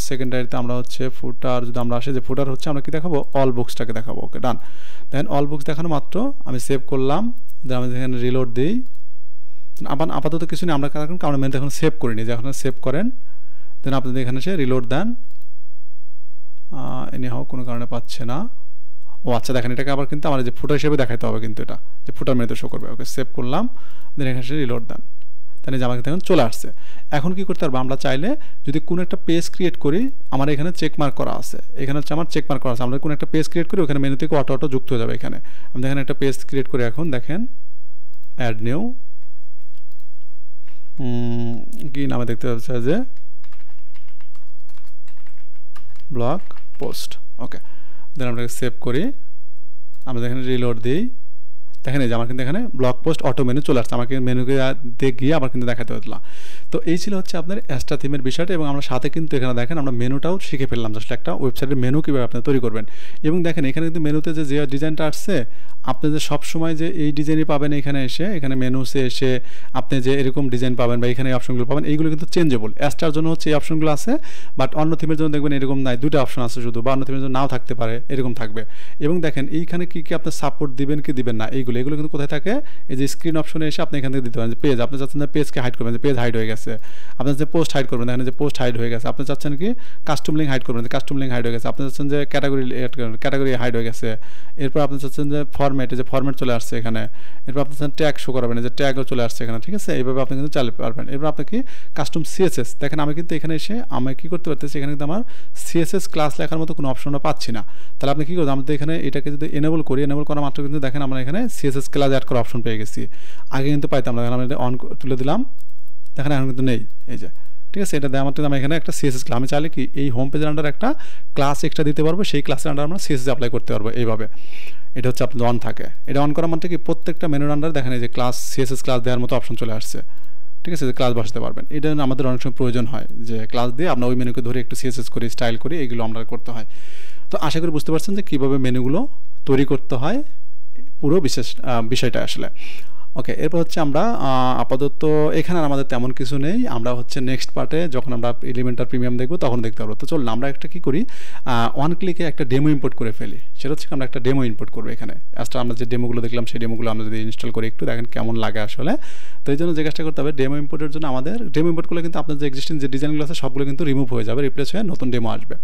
সেকেন্ডারিতে আমরা হচ্ছে ফুটার, যদি আমরা আসি যে ফুটার হচ্ছে আমরা কি দেখাবো অল বুকসটাকে দেখাবো। ওকে ডান, দেন অল বুকস দেখানো মাত্র আমি সেভ করলাম, দেন আমি এখানে রিলোড দিই। আবার আপাতত কিছু নেই, আমরা কারণ মেনুতে এখন সেভ করিনি, যে এখন সেভ করেন, দেন আপনাদের এখানে এসে রিলোড দেন। এনি হাও কোনো কারণে পাচ্ছে না। ও আচ্ছা, দেখেন এটাকে আবার কিন্তু আমার যে ফুটার হিসেবে দেখাতে হবে, কিন্তু এটা যে ফুটার মেনুতে শো করবে। ওকে সেভ করলাম, দেন এখানে এসে রিলোড দেন, তাহলে যে আমার কিন্তু এখন চলে আসছে। এখন কি করতে পারবো, আমরা চাইলে যদি কোনো একটা পেজ ক্রিয়েট করি, আমার এখানে চেক মার্ক করা আছে, এখানে হচ্ছে আমার চেক মার্ক করা আছে, আমরা কোনো একটা পেজ ক্রিয়েট করি ওখানে মেনু থেকে অটো যুক্ত হয়ে যাবে। এখানে আমি এখানে একটা পেজ ক্রিয়েট করি, এখন দেখেন অ্যাড নিউ, কি নামে দেখতে পাচ্ছে যে ব্লগ পোস্ট। ওকে, দেন আমরা সেভ করি, আমরা এখানে রিলোড দিই, দেখেন এই যে আমার কিন্তু এখানে ব্লগ পোস্ট অটো মেনু চলে আসছে, আমাকে মেনুকে গিয়ে আবার কিন্তু দেখাতে হতো। তো এই ছিল হচ্ছে আপনার এক্সট্রা থিমের বিষয়টা, এবং আমরা সাথে কিন্তু এখানে দেখেন আমরা মেনুটাও শিখে ফেললাম, জাস্ট একটা ওয়েবসাইটের মেনু কীভাবে আপনি তৈরি করবেন। এবং দেখেন এখানে কিন্তু মেনুতে যে ডিজাইনটা আসছে, আপনি যে সবসময় যে এই ডিজাইনই পাবেন এখানে এসে, এখানে মেনুসে এসে আপনি যে এরকম ডিজাইন পাবেন বা এখানে এই অপশনগুলো পাবেন, এইগুলো কিন্তু চেঞ্জেবল। এক্সট্রার জন্য হচ্ছে এই অপশনগুলো আছে, বাট অন্য থিমের জন্য দেখবেন এরকম নাই, দুটো অপশন আছে শুধু, বা অন্য থিমের জন্য নাও থাকতে পারে, এরকম থাকবে। এবং দেখেন এইখানে কী কী আপনি সাপোর্ট দিবেন কি দিবেন না, এগুলো কিন্তু কোথায় থাকে, এই যে স্ক্রিন অপশনে এসে আপনি এখান থেকে দিতে পারেন। যে পেজ আপনি চাচ্ছেন যে পেজকে হাইড করবেন, যে পেজ হাইড হয়ে গেছে, আপনার যে পোস্ট হাইড করবেন, দেখেন যে পোস্ট হাইড হয়ে গেছে। আপনি চাচ্ছেন কি কাস্টম লিঙ্ক হাইড করবেন, যে কাস্টম লিঙ্ক হাইড হয়ে গেছে। আপনি চাচ্ছেন যে ক্যাটাগরি হাইড হয়ে গেছে। এরপর আপনি চাচ্ছেন যে ফরম্যাট, যে ফরম্যাট চলে আসছে এখানে। এরপর আপনি চাচ্ছেন ট্যাগ শো করাবেন, যে ট্যাগও চলে আসছে এখানে, ঠিক আছে। এইভাবে আপনি কিন্তু চালাতে পারবেন। এরপর আপনি কি কাস্টম সিএসএস, দেখেন আমি কিন্তু এখানে এসে আমি কী করতে পারতেছি, এখানে কিন্তু আমার সিএসএস ক্লাস লেখার মতো কোনো অপশনও পাচ্ছি না। তাহলে আপনি কী করবেন, আমাদের এখানে এটাকে যদি এনেবল করি, এনেবল করা মাত্র কিন্তু দেখেন আমরা এখানে সিএসএস ক্লাস অ্যাড করার অপশন পেয়ে গেছি। আগে কিন্তু পাইতাম না, আমরা এটা অন তুলে দিলাম, দেখেন এখন কিন্তু নেই, এই যে ঠিক আছে। এটা দেওয়া মাত্র আমি এখানে একটা সিএসএস ক্লাস, আমি চাইলে কি এই হোম পেজের আন্ডার একটা ক্লাস এক্সট্রা দিতে পারবো, সেই ক্লাসের আন্ডার আমরা সিএসএস অ্যাপ্লাই করতে পারবো এইভাবে। এটা হচ্ছে আপনার অন থাকে, এটা অন করা মানে কি প্রত্যেকটা মেনুর আন্ডার দেখেন এই যে ক্লাস সিএসএস ক্লাস দেওয়ার মতো অপশন চলে আসছে, ঠিক আছে। যে ক্লাস বসাতে পারবেন, এটা আমাদের অনেক সময় প্রয়োজন হয় যে ক্লাস দিয়ে আমরা ওই মেনুকে ধরে একটু সিএসএস করি, স্টাইল করি, এগুলো আমরা করতে হয়। তো আশা করি বুঝতে পারছেন যে কীভাবে মেনুগুলো তৈরি করতে হয়, পুরো বিষয়টা আসলে। ওকে, এরপর হচ্ছে আমরা আপাতত এখানে আমাদের তেমন কিছু নেই, আমরা হচ্ছে নেক্সট পার্টে যখন আমরা এলিমেন্টার প্রিমিয়াম দেখবো তখন দেখতে পারবো। তো চলুন আমরা একটা কী করি, ওয়ান ক্লিকে একটা ডেমো ইম্পোর্ট করে ফেলি। সেটা হচ্ছে আমরা একটা ডেমো ইম্পোর্ট করবো এখানে। আজটা আমরা যে ডেমোগুলো দেখলাম সেই ডেমোগুলো আমরা যদি ইনস্টল করি, একটু দেখেন কেমন লাগে আসলে। তো এই জন্য যে কাজটা করতে হবে, ডেমো ইম্পোর্টের জন্য আমাদের ডেমো ইম্পোর্ট করলে কিন্তু আপনার যে এক্সিস্টিং যে ডিজাইনগুলো আছে সবগুলো কিন্তু রিমুভ হয়ে যাবে, রিপ্লেস হয়ে নতুন ডেমো আসবে।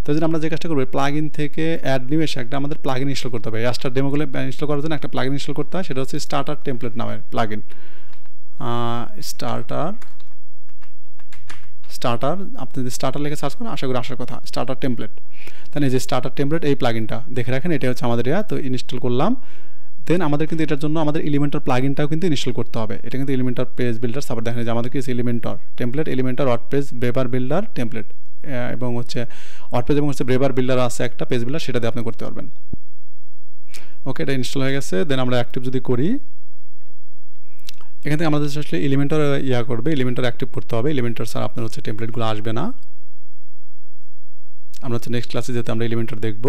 তো এই জন্য আমরা যে কাজটা করবো, প্লাগ ইন থেকে অ্যাড নিউ এসে একটা আমাদের প্লাগ ইন ইনস্টল করতে হবে। আজটার ডেমোগুলো ইনস্টল করার জন্য একটা প্লাগ ইন ইনস্টল করতে হয়, সেটা হচ্ছে স্টার্টার টেমপ্লেট নামের প্লাগ ইন। স্টার্টার আপনি যদি স্টার্টার লিখে সার্চ করেন আশা করি আসার কথা, স্টার্টার টেমপ্লেট। তাহলে এই যে স্টার্টার টেমপ্লেট এই প্লাগইনটা দেখে রাখেন, এটা হচ্ছে আমাদের তো ইনস্টল করলাম। দেন আমাদের কিন্তু এটার জন্য আমাদের এলিমেন্টার প্লাগইনটাও কিন্তু ইনস্টল করতে হবে। এটা কিন্তু এলিমেন্টার পেজ বিল্ডার সাপোর্ট, দেখেন যে আমাদের কি Elementor template, Elementor WordPress braver builder template, এবং হচ্ছে ওয়ার্ডপ্রেস এবং হচ্ছে ব্রেভার বিল্ডার আছে একটা পেজ বিল্ডার, সেটা দিয়ে আপনি করতে পারবেন। ওকে, এটা ইনস্টল হয়ে গেছে। দেন আমরা অ্যাক্টিভ যদি করি, এখান থেকে আমাদের আসলে এলিমেন্টার করবে, এলিমেন্টার অ্যাক্টিভ করতে হবে। এলিমেন্টার স্যার আপনার হচ্ছে টেমপ্লেটগুলো আসবে না। আমরা হচ্ছে নেক্সট ক্লাসে যেতে আমরা এলিমেন্টার দেখব।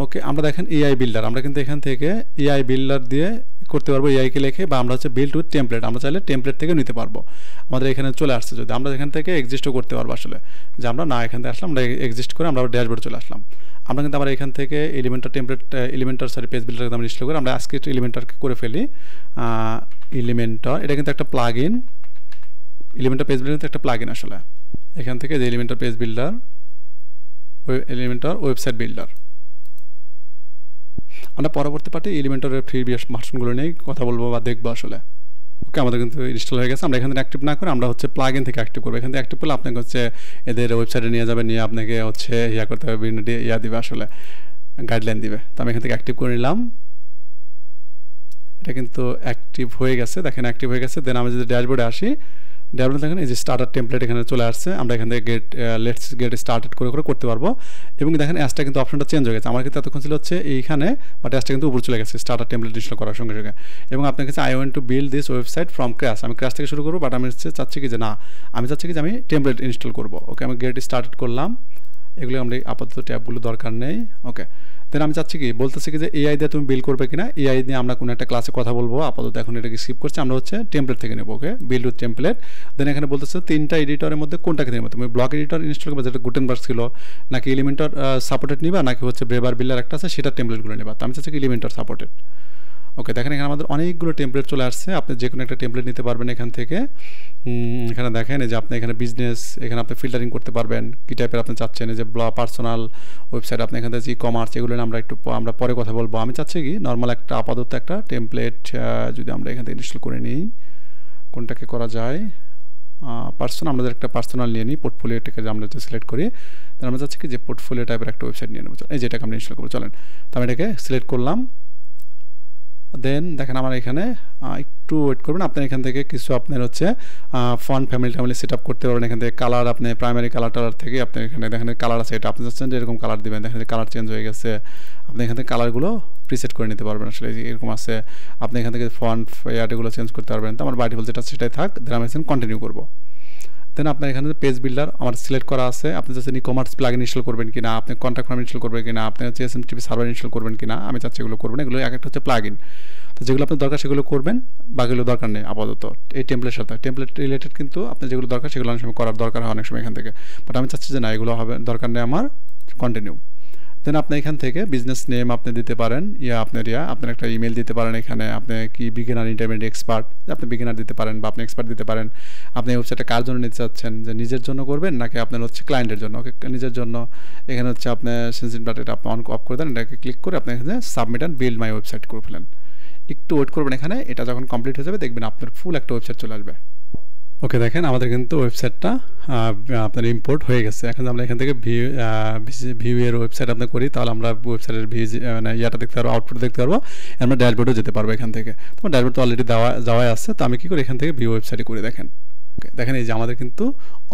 ওকে, আমরা দেখেন এআই বিল্ডার, আমরা কিন্তু এখান থেকে এআই বিল্ডার দিয়ে করতে পারবো এআইকে লিখে, বা আমরা হচ্ছে বিল্ড উইথ টেমপ্লেট, আমরা চাইলে টেমপ্লেট থেকে নিতে পারবো। আমাদের এখানে চলে আসছে, যদি আমরা এখান থেকে এক্সিস্টও করতে পারবো আসলে, যে আমরা না এখান থেকে আসলাম, আমরা এক্সিস্ট করে আমরা ড্যাশবোর্ডে চলে আসলাম। আমরা কিন্তু আমরা এখান থেকে এলিমেন্টার টেমপ্লেট এলিমেন্টার পেজ বিল্ডারকে আমরা ইনস্টল করি, আমরা আজকে এলিমেন্টারকে করে ফেলি। এলিমেন্টার এটা কিন্তু একটা plug in, Elementor page builder কিন্তু একটা প্লাগ ইন আসলে। এখান থেকে যে Elementor page builder, Elementor website builder, আমরা পরবর্তী পার্টে এলিমেন্টারের ফ্রি ভার্সনগুলো নিয়ে কথা বলবো বা দেখবো আসলে। ওকে, আমাদের কিন্তু ইনস্টল হয়ে গেছে। আমরা এখান থেকে অ্যাক্টিভ না করে আমরা হচ্ছে প্লাগ ইন থেকে অ্যাক্টিভ করবো। এখান থেকে অ্যাক্টিভ করলে আপনাকে হচ্ছে এদের ওয়েবসাইটে নিয়ে যাবে, নিয়ে আপনাকে হচ্ছে করতে হবে, বিভিন্ন দিবে আসলে, গাইডলাইন দিবে। তো আমি এখান থেকে অ্যাক্টিভ করে নিলাম, এটা কিন্তু অ্যাক্টিভ হয়ে গেছে, দেখেন অ্যাক্টিভ হয়ে গেছে। দেন আমি যদি ড্যাশবোর্ডে আসি, ড্যাশবোর্ডে দেখেন এই যে স্টার্টার টেমপ্লেট এখানে চলে আসছে, আমরা এখান থেকে লেটস গেট স্টার্টেড করে করতে পারবো। এবং দেখেন অ্যাসটা কিন্তু অপশনটা চেঞ্জ হয়ে গেছে, আমার কিন্তু এতক্ষণ ছিল হচ্ছে এইখানে, বাট অ্যাসটা কিন্তু উপরে চলে গেছে স্টার্টার টেমপ্লেট ইনস্টল করার সঙ্গে সঙ্গে। এবং আপনার কাছে I want to build this website from crash, আমি ক্র্যাশ থেকে শুরু করবো, বাট আমি চাচ্ছি কি যে না, আমি চাচ্ছি কি যে আমি টেমপ্লেট ইনস্টল করবো। ওকে, আমি গেট স্টার্টেড করলাম, এগুলো আমরা আপাতত ট্যাবগুলো দরকার নেই। ওকে, দেন আমি চাচ্ছি কি, বলতেছি কি যে এআই দিয়ে তুমি বিল্ড করবে কিনা, এআই দিয়ে আমরা কোনো একটা ক্লাসে কথা বলবো, আপাতত এখন এটাকে স্কিপ করছি, আমরা হচ্ছে টেমপ্লেট থেকে নেবো। ওকে, বিল্ড উইথ টেমপ্লেট। দেন এখানে বলতেছে তিনটা এডিটরের মধ্যে কোনটাকে নেবো, তুমি ব্লক এডিটর ইনস্টল করবে যেটা গুটেনবার্গ ছিল, নাকি এলিমেন্টর সাপোর্টেড নিবা, নাকি হচ্ছে ব্রেভার বিল্ডার একটা আছে সেটা টেমপ্লেটগুলো নেবা। তো আমি চাচ্ছি কি এলিমেন্টর সাপোর্টেড। ওকে, দেখেন এখানে আমাদের অনেকগুলো টেমপ্লেট চলে আসছে, আপনি যে কোনো একটা টেমপ্লেট নিতে পারবেন এখান থেকে। এখানে দেখেন এই যে আপনি এখানে বিজনেস, এখানে আপনি ফিল্টারিং করতে পারবেন কী টাইপের আপনি চাচ্ছেন, এই যে পার্সোনাল ওয়েবসাইট, আপনি এখান থেকে ই কমার্স, এগুলো আমরা পরে কথা বলবো। আমি চাচ্ছি কি নর্মাল একটা আপাতত একটা টেমপ্লেট যদি আমরা এখান থেকে ইনস্টল করে নিই, কোনটাকে করা যায়, পার্সোনাল, আমাদের একটা পার্সোনাল নিয়ে নিই, পোর্টফোলিওটাকে আমরা যে সিলেক্ট করি, তাহলে আমরা চাচ্ছি কি যে পোর্টফোলিও টাইপের একটা ওয়েবসাইট নিয়ে নেবো, এই যেটাকে আমরা ইনস্টল করবো। চলেন, তো আমি এটাকে সিলেক্ট করলাম। দেন দেখেন আমার এখানে একটু ওয়েট করবেন, আপনার এখান থেকে কিছু আপনার হচ্ছে ফন্ট ফ্যামিলি সেট আপ করতে পারবেন। এখান থেকে কালার, আপনি প্রাইমারি কালার থেকে আপনি এখানে দেখেন কালার আছে, এটা আপনি চাচ্ছেন যে এরকম কালার দেবেন, দেখেন কালার চেঞ্জ হয়ে গেছে, আপনি এখান থেকে কালারগুলো প্রিসেট করে নিতে পারবেন আসলে, এরকম আছে। আপনি এখান থেকে ফন্ট এগুলো চেঞ্জ করতে পারবেন। তো আমার বাই ডিফল্ট যেটা সেটাই থাক, দেন আমি এখানে কন্টিনিউ করবো। দেন আপনার এখানে পেজ বিল্ডার আমার সিলেক্ট করা আছে, আপনি চাচ্ছেন ই কমার্স প্লাগইন ইনস্টল করবেন কিনা, আপনি কন্ট্যাক্ট ফর্ম ইনস্টল করবেন কিনা, আপনি হচ্ছে এসএমটিপি সার্ভার ইনস্টল করবেন কিনা, আমি চাচ্ছি এগুলো করবেন। এগুলো এক একটা হচ্ছে প্লাগইন, তো যেগুলো আপনার দরকার সেগুলো করবেন, বাকিগুলো দরকার নেই আপাতত। এই টেমপ্লেটের সাথে টেমপ্লেট রিলেটেড কিন্তু আপনার যেগুলো দরকার সেগুলো অনেক সময় করার দরকার হয় অনেক সময় এখান থেকে, বাট আমি চাচ্ছি যে না এগুলো হবে দরকার নেই আমার, কন্টিনিউ। দেন আপনি এখান থেকে বিজনেস নেম আপনি দিতে পারেন, আপনার একটা ইমেল দিতে পারেন, এখানে আপনি কি বিগিনার, ইন্টারমিডিয়েট, এক্সপার্ট, আপনি বিগিনার দিতে পারেন বা আপনি এক্সপার্ট দিতে পারেন। আপনি ওয়েবসাইটটা কার জন্য নিতে চাচ্ছেন, যে নিজের জন্য করবেন নাকি আপনার হচ্ছে ক্লায়েন্টের জন্য। ওকে, নিজের জন্য, এখানে হচ্ছে আপনি সেন্সিটিভ ডাটা এটা আপনি অন অফ করে দেন, এটাকে ক্লিক করে আপনি এখানে submit and build my website করে ফেলেন। একটু ওয়েট করবেন, এখানে এটা যখন কমপ্লিট হয়ে যাবে দেখবেন আপনার ফুল একটা ওয়েবসাইট চলে আসবে। ওকে, দেখেন আমাদের কিন্তু ওয়েবসাইটটা আপনার ইম্পোর্ট হয়ে গেছে। এখন আমরা এখান থেকে ভিউ এর ওয়েবসাইট আপনার করি, তাহলে আমরা ওয়েবসাইটের মানে ইয়াটা দেখতে পারবো, আউটপুট দেখতে পারবো, আমরা ড্যাশবোর্ডও যেতে পারবো এখান থেকে। তোমার ড্যাশবোর্ড তো অলরেডি যাওয়াই আছে, তো আমি কী করি এখান থেকে ভিউ ওয়েবসাইটে করে দেখেন। দেখেন এই যে আমাদের কিন্তু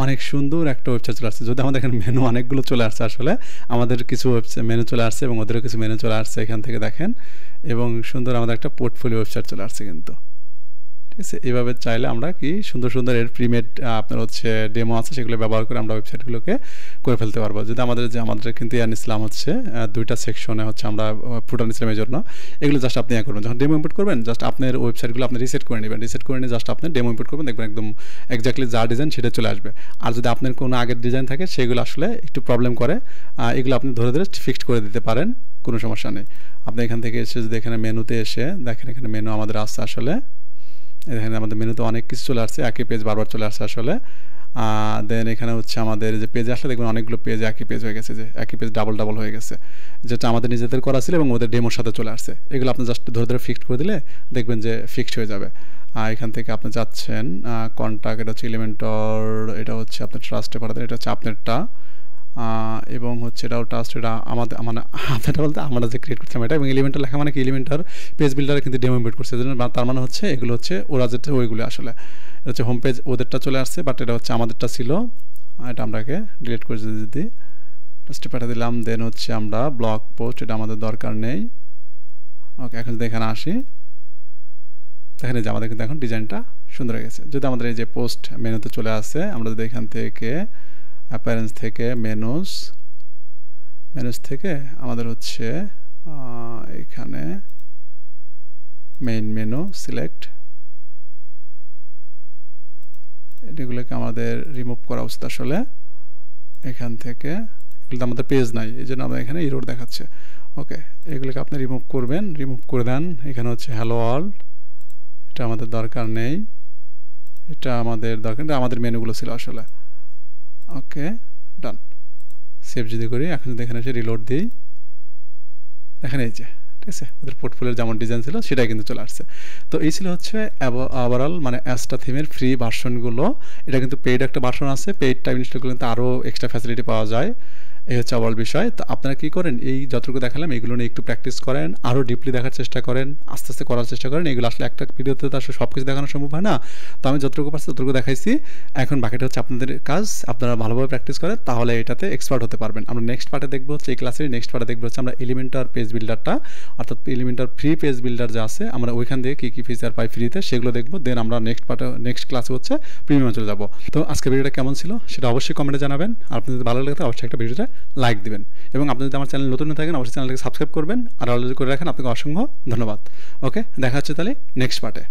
অনেক সুন্দর একটা ওয়েবসাইট চলে আসছে, যদি আমাদের এখানে মেনু অনেকগুলো চলে আসছে আসলে, আমাদের কিছু মেনু চলে আসছে এবং ওদেরও কিছু মেনু চলে আসছে এখান থেকে দেখেন, এবং সুন্দর আমাদের একটা পোর্টফোলিও ওয়েবসাইট চলে আসছে কিন্তু। ঠিক আছে, এইভাবে চাইলে আমরা কি সুন্দর সুন্দর এর প্রিমেড আপনার হচ্ছে ডেমো আছে সেগুলো ব্যবহার করে আমরা ওয়েবসাইটগুলোকে করে ফেলতে পারবো। যদি আমাদের কিন্তু ইয়ান ইসলাম হচ্ছে দুইটা সেকশনে হচ্ছে আমরা ফুটান ইসলামের জন্য, এগুলো জাস্ট আপনি করবেন, যখন ডেমো ইম্পোর্ট করবেন জাস্ট আপনার ওয়েবসাইটগুলো আপনি রিসেট করে নেবেন, রিসেট করে নিয়ে জাস্ট আপনি ডেমো ইম্পোর্ট করবেন, দেখবেন একদম এক্স্যাক্টলি যা ডিজাইন সেটা চলে আসবে। আর যদি আপনার কোনো আগের ডিজাইন থাকে সেগুলো আসলে একটু প্রবলেম করে, এগুলো আপনি ধরে ধরে ফিক্সড করে দিতে পারেন, কোনো সমস্যা নেই। আপনি এখান থেকে এসে যদি এখানে মেনুতে এসে দেখেন, এখানে মেনু আমাদের আসছে আসলে, এখানে আমাদের মেনুতে অনেক কিছু চলে আসছে, একই পেজ বারবার চলে আসছে আসলে। দেন এখানে হচ্ছে আমাদের যে পেজে আসলে দেখবেন অনেকগুলো পেজ একই পেজ হয়ে গেছে, যে একই পেজ ডাবল ডাবল হয়ে গেছে, যেটা আমাদের নিজেদের করা ছিল এবং ওদের ডেমোর সাথে চলে আসছে। এগুলো আপনি জাস্ট ধরে ধরে ফিক্সড করে দিলে দেখবেন যে ফিক্সড হয়ে যাবে। এখান থেকে আপনি যাচ্ছেন কন্ট্যাক্ট, এটা হচ্ছে এলিমেন্টর, এটা হচ্ছে আপনার ট্রাস্টে পাঠাতেন, এটা হচ্ছে আপনারটা, এবং হচ্ছে এটাও ট্রাস্ট, এটা আমাদের মানে আপনারটা বলতে আমরা যে ক্রিয়েট করছিলাম এটা, এবং এলিমেন্টার লেখা মানে কি এলিমেন্টার পেজ বিল্ডারে কিন্তু ডেমো ইম্পোর্ট করছে, তার মানে হচ্ছে এগুলো হচ্ছে ওরা যেটা ওইগুলো আসলে, এটা হচ্ছে হোম পেজ ওদেরটা চলে আসছে, বাট এটা হচ্ছে আমাদেরটা ছিল, এটা আমরাকে ডিলিট করে যদি ট্রাস্টে পাঠিয়ে দিলাম। দেন হচ্ছে আমরা ব্লগ পোস্ট, এটা আমাদের দরকার নেই। ওকে, এখন যদি এখানে আসি দেখেন যে আমাদের কিন্তু এখন ডিজাইনটা সুন্দর হয়ে গেছে। যদি আমাদের এই যে পোস্ট মেনুতে চলে আসে, আমরা যদি এখান থেকে অ্যাপারেন্স থেকে মেনুস থেকে আমাদের হচ্ছে এখানে মেইন মেনু সিলেক্ট, এগুলোকে আমাদের রিমুভ করা উচিত আসলে এখান থেকে, এগুলো তো আমাদের পেজ নাই এই জন্য আমাদের এখানে এরর দেখাচ্ছে। ওকে, এগুলোকে আপনি রিমুভ করবেন, রিমুভ করে দেন। এখানে হচ্ছে হ্যালো ওয়ার্ল্ড, এটা আমাদের দরকার নেই, এটা আমাদের দরকার, এটা আমাদের মেনুগুলো ছিল আসলে। ওকে, ডান। সেভ যদি করি, এখন যদি এখানে এসে রিলোড দিই, দেখেন এই যে ঠিক আছে ওদের পোর্টফোলিওর যেমন ডিজাইন ছিল সেটাই কিন্তু চলে আসছে। তো এই ছিল হচ্ছে ওভারঅল মানে অ্যাস্টা থিমের ফ্রি ভার্সনগুলো। এটা কিন্তু পেইড একটা ভার্সন আছে, পেইড টাইম ইনস্টল করলে কিন্তু আরও এক্সট্রা ফ্যাসিলিটি পাওয়া যায়। এই হচ্ছে ওভারঅল বিষয়। তো আপনারা কী করেন, এই যতটুকু দেখালাম এগুলো নিয়ে একটু প্র্যাকটিস করেন, আরও ডিপলি দেখার চেষ্টা করেন, আস্তে আস্তে করার চেষ্টা করেন। এগুলো আসলে একটা ভিডিওতে তো আসলে সব কিছু দেখানো সম্ভব হয় না, তো আমি যতটুকু পারছি ততটুকু দেখাইছি। এখন বাকিটা হচ্ছে আপনাদের কাজ, আপনারা ভালোভাবে প্র্যাকটিস করেন তাহলে এটাতে এক্সপার্ট হতে পারবেন। আমরা নেক্সট পার্টে দেখবো হচ্ছে এই ক্লাসের নেক্সট পার্টে দেখবো হচ্ছে আমরা এলিমেন্টার পেজ বিল্ডারটা, অর্থাৎ এলিমেন্টার ফ্রি পেজ বিল্ডার যা আছে আমরা ওইখান থেকে কী কী ফিচার পাই ফ্রিতে সেগুলো দেখবো। দেন আমরা নেক্সট পার্টে নেক্সট ক্লাসে হচ্ছে প্রিমিয়ামে চলে যাবো। তো আজকে ভিডিওটা কেমন ছিল সেটা অবশ্যই কমেন্টে জানাবেন। আর আপনাদের ভালো লাগে অবশ্যই একটা ভিডিওটা লাইক দিবেন, এবং আপনি যদি আমার চ্যানেল নতুন হয়ে থাকেন অবশ্যই চ্যানেলটাকে সাবস্ক্রাইব করবেন, আর অলরেডি করে রাখেন আপনাকে অসংখ্য ধন্যবাদ। ওকে, দেখা হচ্ছে তাহলে নেক্সট পার্টে।